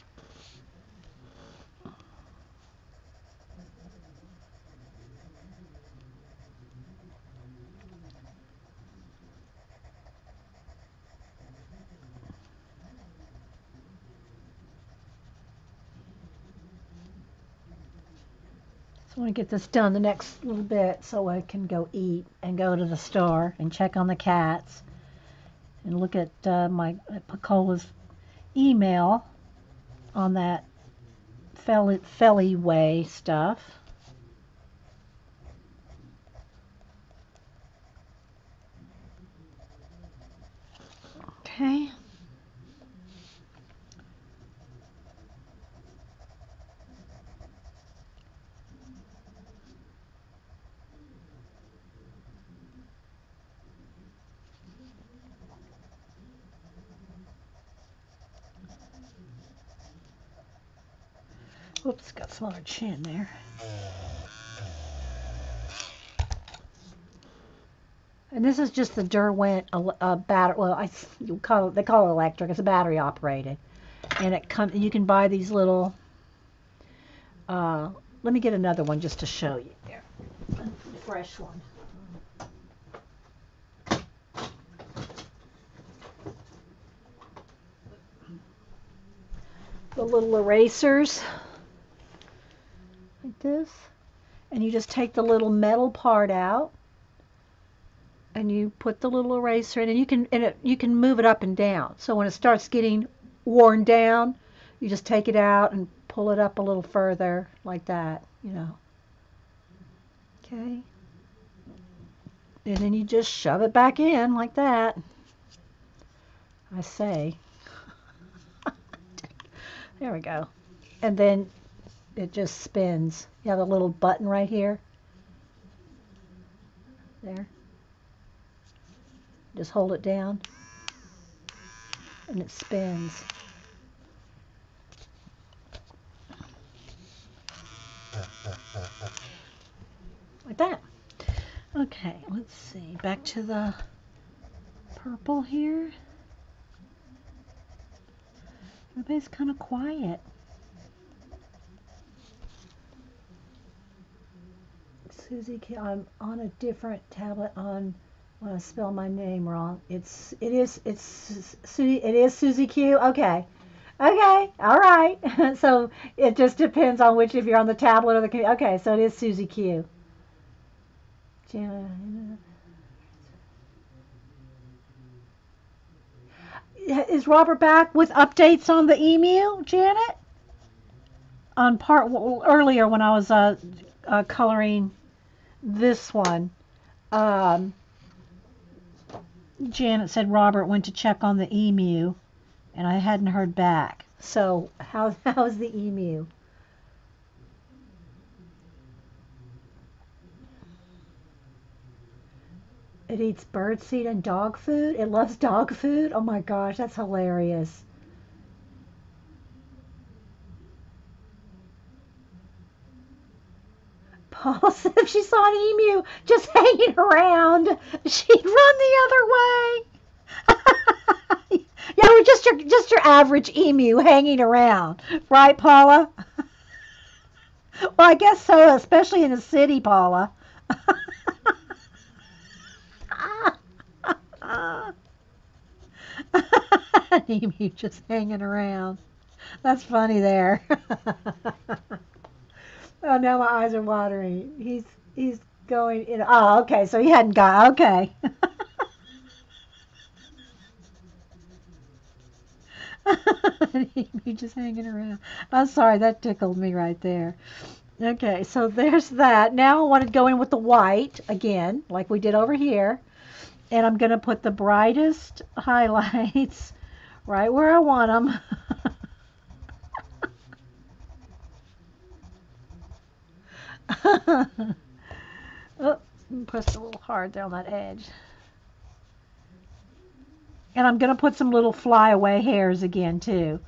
So I want to get this done the next little bit so I can go eat and go to the store and check on the cats and look at my Pacola's email on that Felly Way stuff. Okay. Oops, got some on her chin there. And this is just the Derwent battery. Well, they call it electric. It's a battery operated, and it comes. You can buy these little. Let me get another one just to show you. There, a fresh one. The little erasers, like this, and you just take the little metal part out, and you put the little eraser in, and you can move it up and down. So when it starts getting worn down, you just take it out and pull it up a little further, like that, you know. Okay. And then you just shove it back in like that. I say. There we go. And then it just spins. You have a little button right here. There. Just hold it down. And it spins. Like that. Okay, let's see. Back to the purple here. Everybody's kind of quiet. Susie, I'm on a different tablet on when I spell my name wrong. It is Susie Q. Okay. Okay. All right. So it just depends on which, if you're on the tablet or the computer. Okay, so it is Susie Q. Is Robert back with updates on the emu, Janet? On earlier when I was coloring this one, Janet said Robert went to check on the emu, and I hadn't heard back. So how's the emu? It eats birdseed and dog food. It loves dog food. Oh my gosh, that's hilarious. Paul said if she saw an emu just hanging around, she'd run the other way. Yeah, we're just your average emu hanging around, right, Paula? Well, I guess so, especially in the city, Paula. An emu just hanging around. That's funny there. Oh, now my eyes are watering. He's going in. Oh, okay. So he hadn't got. Okay. He just hanging around. I'm sorry, that tickled me right there. Okay, so there's that. Now I want to go in with the white again, like we did over here. And I'm going to put the brightest highlights right where I want them. Oh, pressed a little hard there on that edge. And I'm going to put some little flyaway hairs again, too.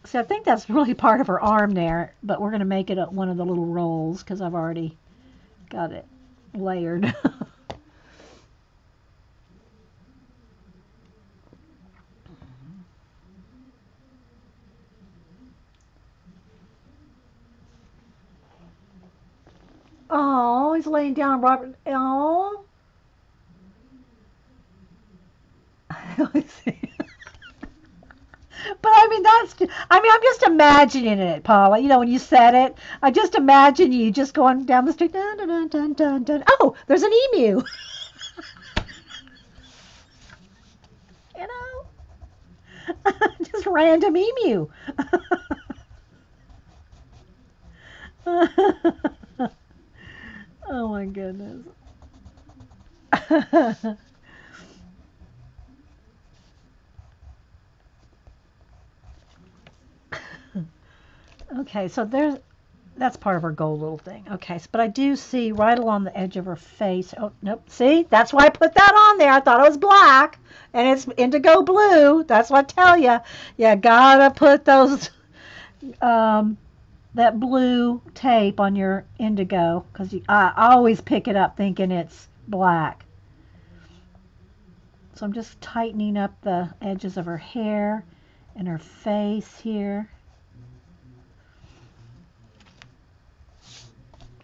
See, I think that's really part of her arm there, but we're going to make it one of the little rolls because I've already got it layered. Oh, he's laying down, Robert. Oh. But I mean, I'm just imagining it, Paula. You know, when you said it, I just imagine you just going down the street. Dun, dun, dun, dun, dun, dun. Oh, there's an emu. You know, just random emu. Oh my goodness. Okay, so that's part of her gold little thing. Okay, but I do see right along the edge of her face. Oh, nope. See, that's why I put that on there. I thought it was black, and it's indigo blue. That's what I tell you. You gotta put those um, that blue tape on your indigo because I always pick it up thinking it's black. So I'm just tightening up the edges of her hair and her face here.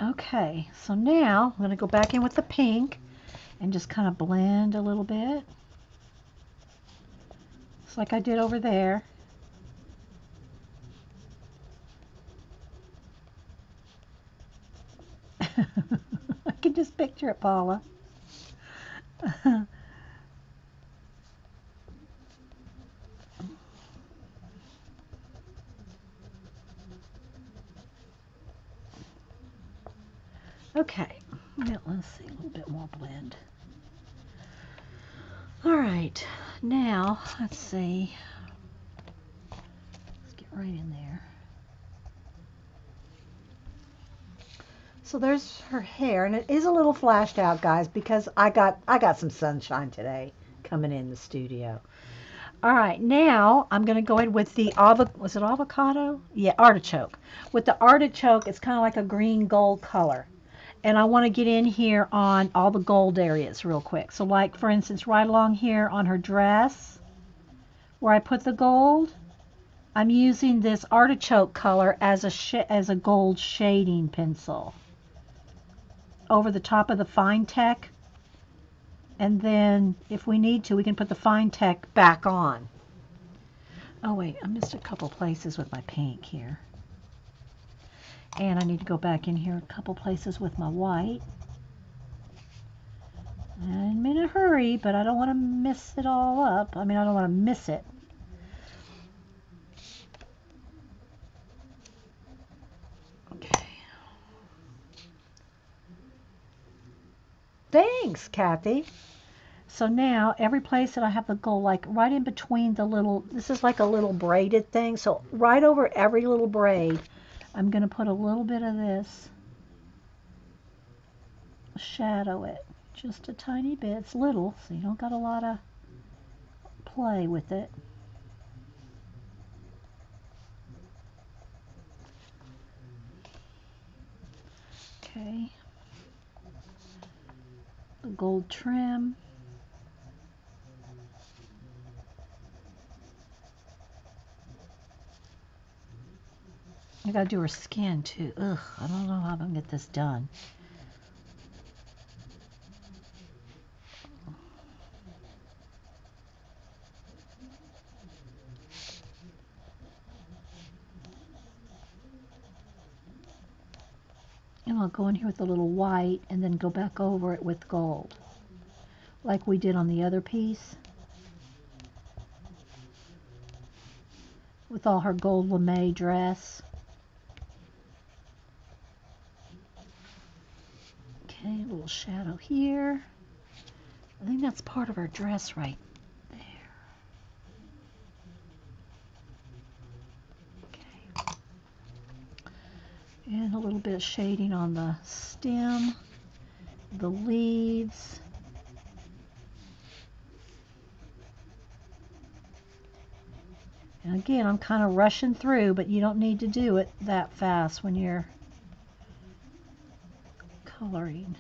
Okay, so now I'm going to go back in with the pink and just kind of blend a little bit. Just like I did over there. I can just picture it, Paula. Okay, let's see, a little bit more blend. All right, now let's see. Let's get right in there. So there's her hair, and it is a little flashed out, guys, because I got some sunshine today coming in the studio. All right, now I'm going to go in with the was it avocado? Yeah, artichoke. With the artichoke, it's kind of like a green gold color. And I want to get in here on all the gold areas real quick. So like, for instance, right along here on her dress, where I put the gold, I'm using this artichoke color as a gold shading pencil over the top of the fine tech. And then if we need to, we can put the fine tech back on. Oh wait, I missed a couple places with my pink here. And I need to go back in here a couple places with my white. I'm in a hurry, but I don't want to mess it all up. I mean, I don't want to miss it. Okay. Thanks, Kathy. So now every place that I have the gold, like right in between the little, this is like a little braided thing. So right over every little braid, I'm going to put a little bit of this, shadow it, just a tiny bit. It's little, so you don't got a lot of play with it. Okay. The gold trim. I gotta do her skin too. Ugh, I don't know how I'm gonna get this done. And I'll go in here with a little white and then go back over it with gold, like we did on the other piece. With all her gold lame dress. Okay, a little shadow here. I think that's part of her dress right there. Okay. And a little bit of shading on the stem, the leaves. And again, I'm kind of rushing through, but you don't need to do it that fast when you're coloring.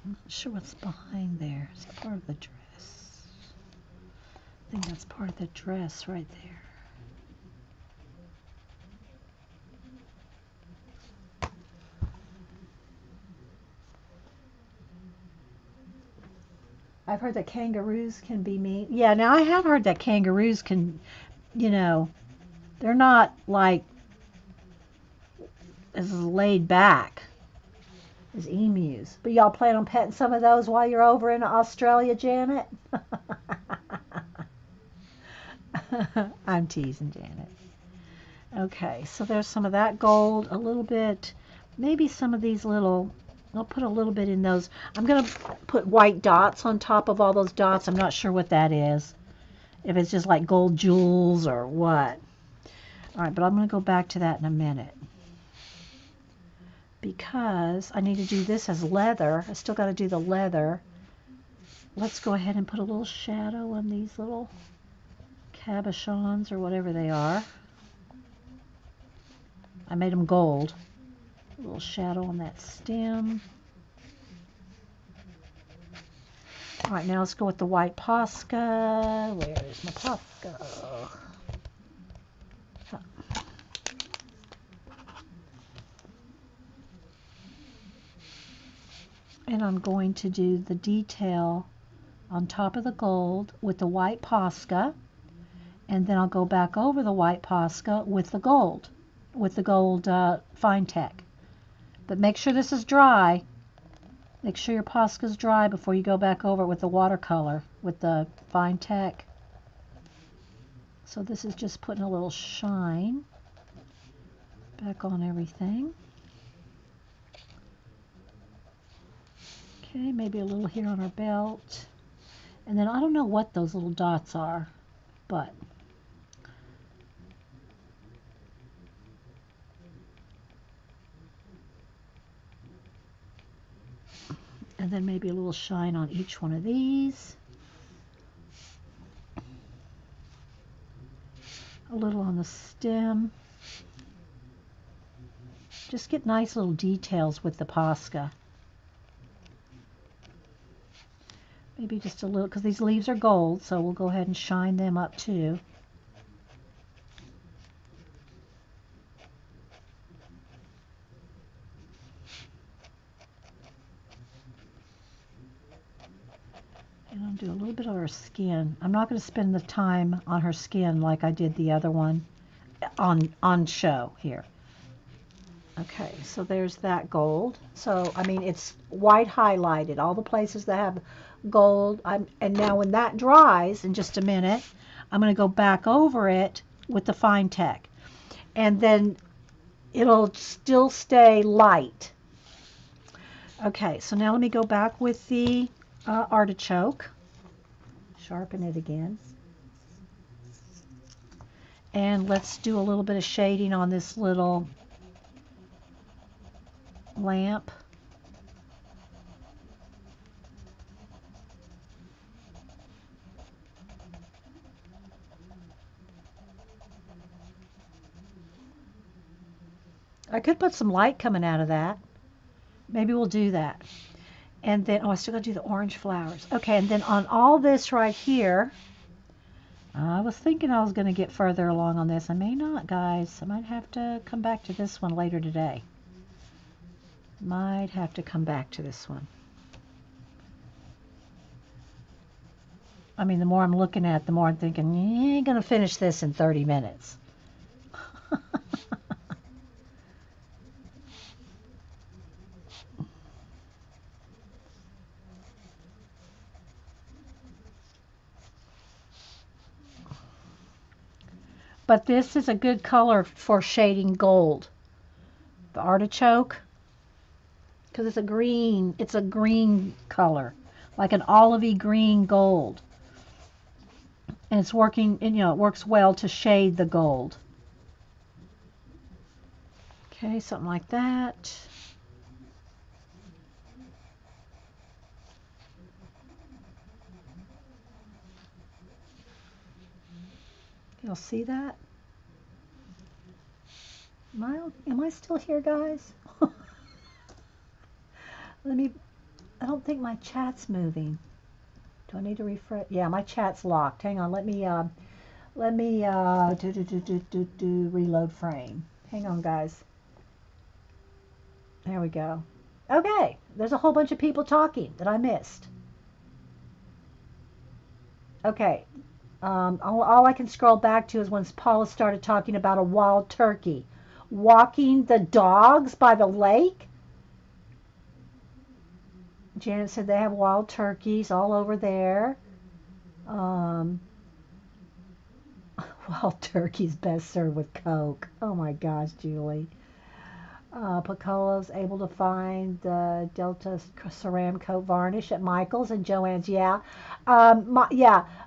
I'm not sure what's behind there. Is that part of the dress? I think that's part of the dress right there. I've heard that kangaroos can be mean. Yeah, now I have heard that kangaroos can, you know, they're not like as laid back as emus. But y'all plan on petting some of those while you're over in Australia, Janet? I'm teasing, Janet. Okay, so there's some of that gold, a little bit, maybe some of these little, I'll put a little bit in those. I'm going to put white dots on top of all those dots. I'm not sure what that is, if it's just like gold jewels or what. All right, but I'm going to go back to that in a minute because I need to do this as leather. I still got to do the leather. Let's go ahead and put a little shadow on these little cabochons or whatever they are. I made them gold. A little shadow on that stem. All right, now let's go with the white Posca. Where is my Posca? And I'm going to do the detail on top of the gold with the white Posca. And then I'll go back over the white Posca with the gold Fine Tech. But make sure this is dry. Make sure your Posca's dry before you go back over it with the watercolor, with the Fine Tech. So this is just putting a little shine back on everything. Okay, maybe a little here on our belt. And then I don't know what those little dots are, but and then maybe a little shine on each one of these. A little on the stem. Just get nice little details with the Posca. Maybe just a little, because these leaves are gold, so we'll go ahead and shine them up too. And I'll do a little bit of her skin. I'm not going to spend the time on her skin like I did the other one on show here. Okay, so there's that gold. So, I mean, it's white highlighted, all the places that have gold. And now when that dries in just a minute, I'm going to go back over it with the Fine Tech. And then it'll still stay light. Okay, so now let me go back with the artichoke. Sharpen it again. And let's do a little bit of shading on this little lamp. I could put some light coming out of that. Maybe we'll do that. And then, oh, I still got to do the orange flowers. Okay, and then on all this right here, I was thinking I was going to get further along on this. I may not, guys. I might have to come back to this one later today. Might have to come back to this one. I mean, the more I'm looking at, the more I'm thinking, you ain't going to finish this in 30 minutes. But this is a good color for shading gold. The artichoke, because it's a green color, like an olivey green gold. And it's working, and it works well to shade the gold. Okay, something like that. You'll see that? Am I still here, guys? I don't think my chat's moving. Do I need to refresh? Yeah, my chat's locked. Hang on, let me do reload frame. Hang on, guys. There we go. Okay, there's a whole bunch of people talking that I missed. Okay. All I can scroll back to is when Paula started talking about a wild turkey walking the dogs by the lake. Janet said they have wild turkeys all over there. Um, wild turkeys best served with Coke. Oh my gosh, Julie. Piccolo's able to find the Delta Ceram coat varnish at Michael's and Joann's. Yeah,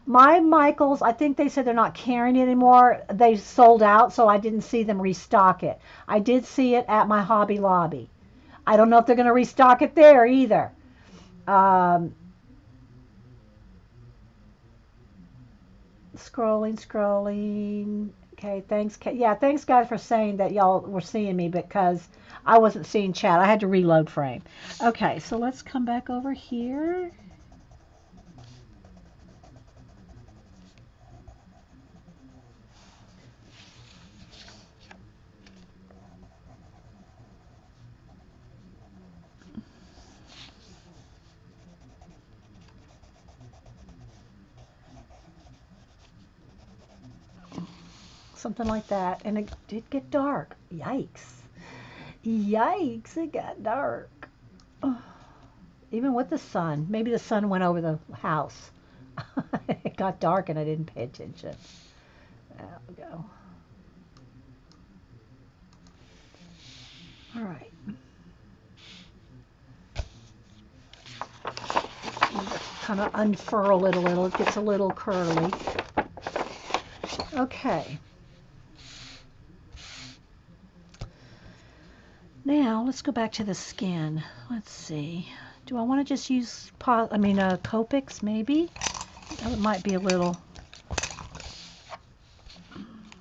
my Michael's. I think they said they're not carrying it anymore. They sold out, so I didn't see them restock it. I did see it at my Hobby Lobby. I don't know if they're going to restock it there either. Um, scrolling. Okay, thanks. Yeah, thanks guys for saying that y'all were seeing me because I wasn't seeing chat. I had to reload frame. Okay, so let's come back over here. Something like that. And it did get dark. Yikes. Yikes, it got dark. Even with the sun. Maybe the sun went over the house. It got dark and I didn't pay attention. There we go. All right. Kind of unfurl it a little. It gets a little curly. Okay. Now let's go back to the skin. Let's see. Do I want to just use Copics maybe? That might be a little.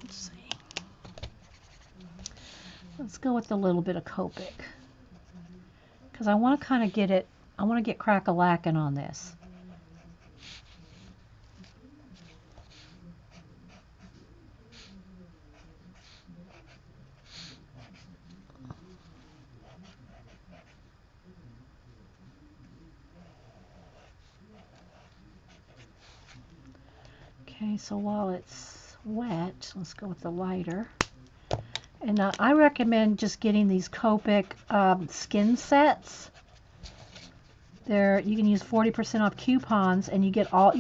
Let's see. Let's go with a little bit of Copic because I want to kind of get it. I want to get crack-a-lackin' on this. Okay, so while it's wet, let's go with the lighter. And I recommend just getting these Copic skin sets. You can use 40% off coupons and you get all,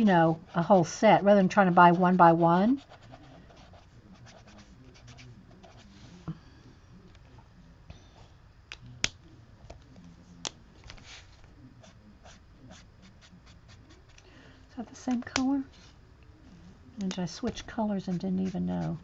a whole set rather than trying to buy one by one. Is that the same color? And did I switch colors and didn't even know?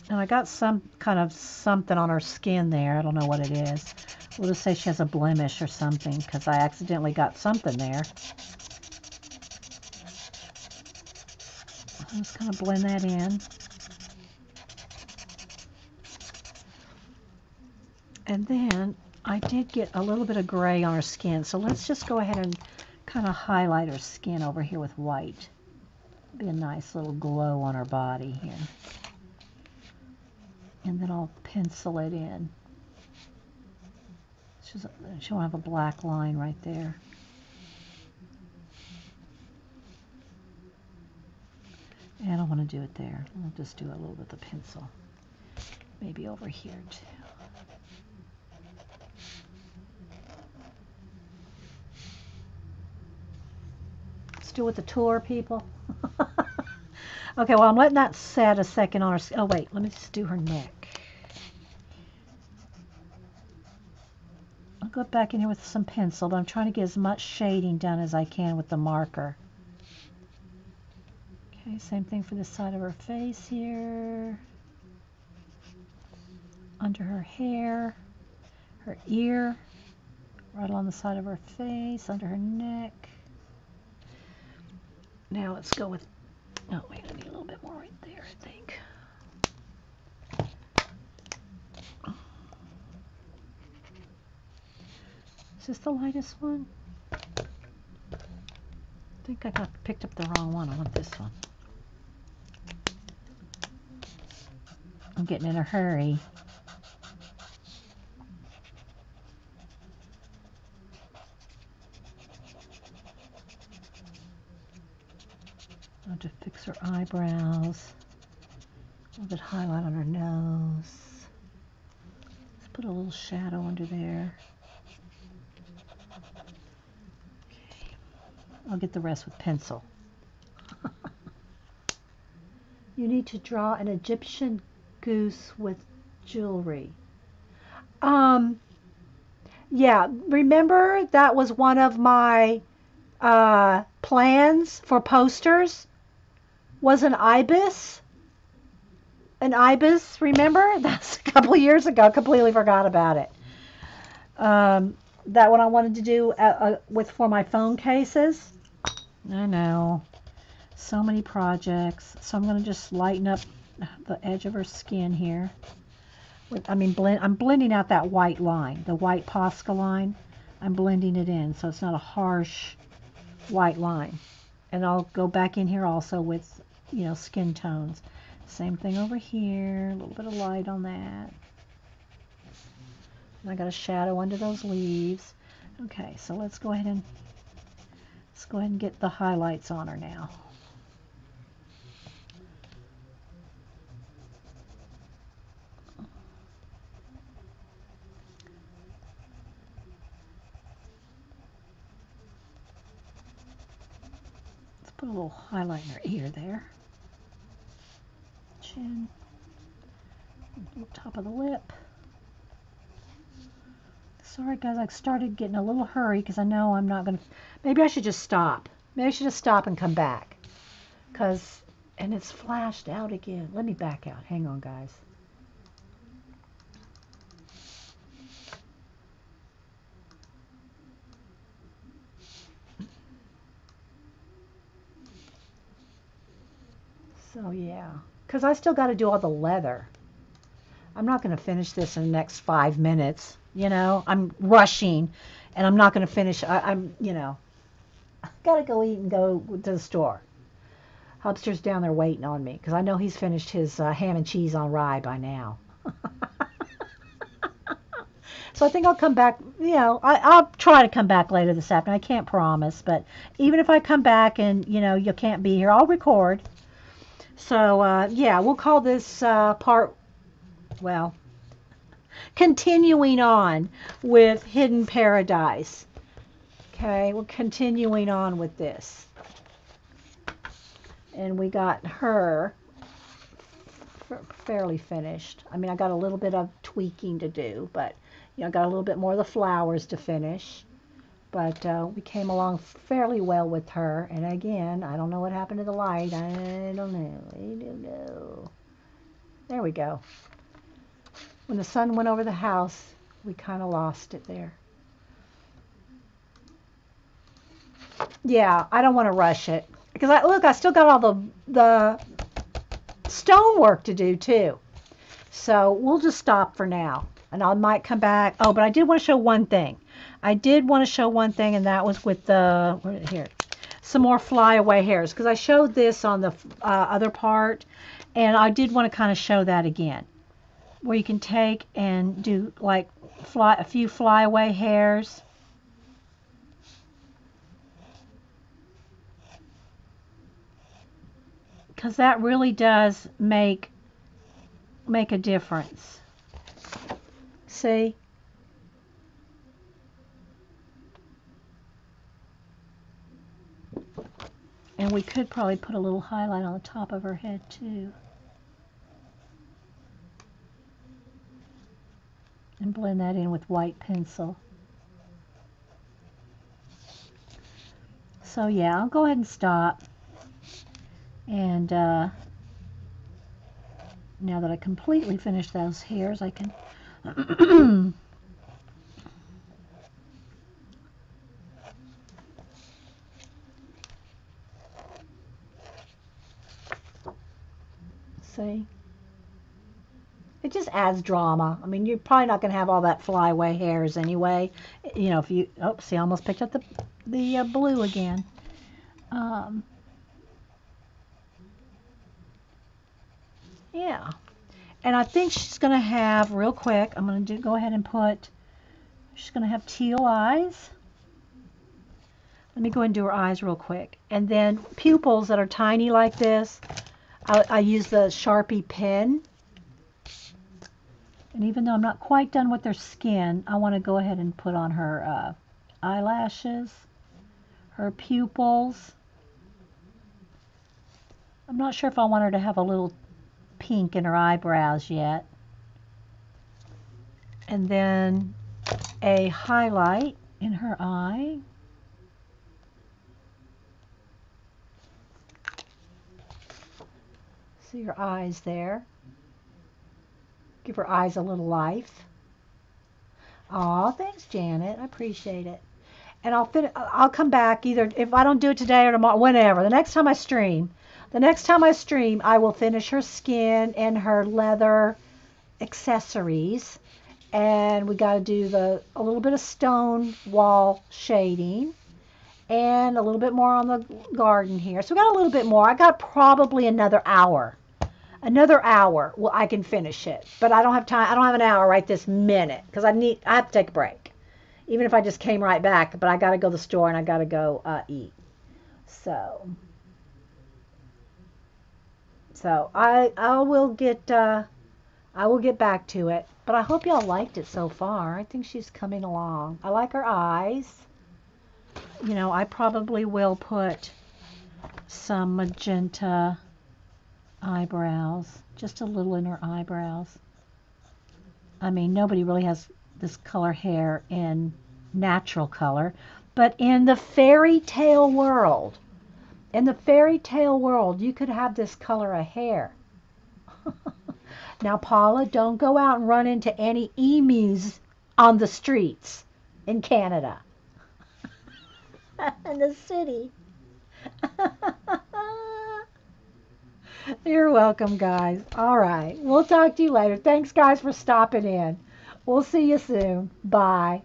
And I got some kind of something on her skin there. I don't know what it is. We'll just say she has a blemish or something because I accidentally got something there. I'm just going to blend that in. And then I did get a little bit of gray on her skin. So let's just go ahead and kind of highlight her skin over here with white. Be a nice little glow on her body here. And then I'll pencil it in. She'll have a black line right there. And I don't want to do it there. I'll just do a little bit of pencil. Maybe over here too. Let's do it with the tour, people. Okay, well, I'm letting that set a second on her. Oh, wait, let me just do her neck. I'll go back in here with some pencil, but I'm trying to get as much shading done as I can with the marker. Okay, same thing for this side of her face here. Under her hair, her ear, right along the side of her face, under her neck. Now let's go with, oh wait, I need a little bit more right there, I think. Is this the lightest one? I think I picked up the wrong one. I want this one. I'm getting in a hurry. I have to fix her eyebrows. A little bit of highlight on her nose. Let's put a little shadow under there. Okay. I'll get the rest with pencil. You need to draw an Egyptian goose with jewelry. Yeah, remember that was one of my plans for posters was an ibis. An ibis, remember? That's a couple years ago. Completely forgot about it. That one I wanted to do with for my phone cases. I know. So many projects. So I'm going to just lighten up the edge of her skin here. I'm blending out that white line, the white Posca line. I'm blending it in so it's not a harsh white line. And I'll go back in here also with, skin tones. Same thing over here, a little bit of light on that. And I got a shadow under those leaves. Okay, so let's go ahead and get the highlights on her now. Let's put a little highlight in her ear there. Chin, top of the lip. Sorry guys, I started getting a little hurry because I know I'm not going to, maybe I should just stop. Maybe I should just stop and come back. And it's flashed out again. Let me back out. Hang on guys. So yeah, because I still got to do all the leather. I'm not going to finish this in the next 5 minutes. I'm rushing, and I'm not going to finish. I'm got to go eat and go to the store. Hubster's down there waiting on me because I know he's finished his ham and cheese on rye by now. So I think I'll come back. I'll try to come back later this afternoon. I can't promise, but even if I come back and you can't be here, I'll record. So yeah, we'll call this part. Well, continuing on with Hidden Paradise. Okay, we're continuing on with this. And we got her fairly finished. I mean, I got a little bit of tweaking to do, but I got a little bit more of the flowers to finish. But we came along fairly well with her. And again, I don't know what happened to the light. I don't know. There we go. When the sun went over the house, we kind of lost it there. Yeah, I don't want to rush it. Because I still got all the stonework to do too. So we'll just stop for now. And I might come back. Oh, but I did want to show one thing. And that was with some more flyaway hairs. Because I showed this on the other part. And I did want to kind of show that again. Where you can take and do like a few flyaway hairs. Because that really does make a difference. See? And we could probably put a little highlight on the top of her head too. And blend that in with white pencil. So yeah, I'll go ahead and stop. And now that I completely finished those hairs, I can see? It just adds drama. I mean, you're probably not going to have all that flyaway hairs anyway. If you, see, I almost picked up the blue again. Yeah. And I think she's going to have, real quick, I'm going to go ahead and put, she's going to have teal eyes. Let me go and do her eyes real quick. And then pupils that are tiny like this, I use the Sharpie pen. And even though I'm not quite done with their skin, I want to go ahead and put on her eyelashes, her pupils. I'm not sure if I want her to have a little pink in her eyebrows yet. And then a highlight in her eye. See her eyes there. Give her eyes a little life. Aw, thanks, Janet. I appreciate it. And I'll come back either if I don't do it today or tomorrow, whenever. The next time I stream, I will finish her skin and her leather accessories. And we got to do a little bit of stone wall shading and a little bit more on the garden here. So we got a little bit more. I got probably another hour. Well, I can finish it, but I don't have time. I don't have an hour right this minute because I have to take a break. Even if I just came right back, but I got to go to the store and I got to go eat. So I will get back to it. But I hope y'all liked it so far. I think she's coming along. I like her eyes. You know, I probably will put some magenta eyebrows, just a little in her eyebrows. I mean, nobody really has this color hair in natural color, but in the fairy tale world, you could have this color of hair. Now, Paula, don't go out and run into any emus on the streets in Canada. In the city. You're welcome, guys. All right. We'll talk to you later. Thanks, guys, for stopping in. We'll see you soon. Bye.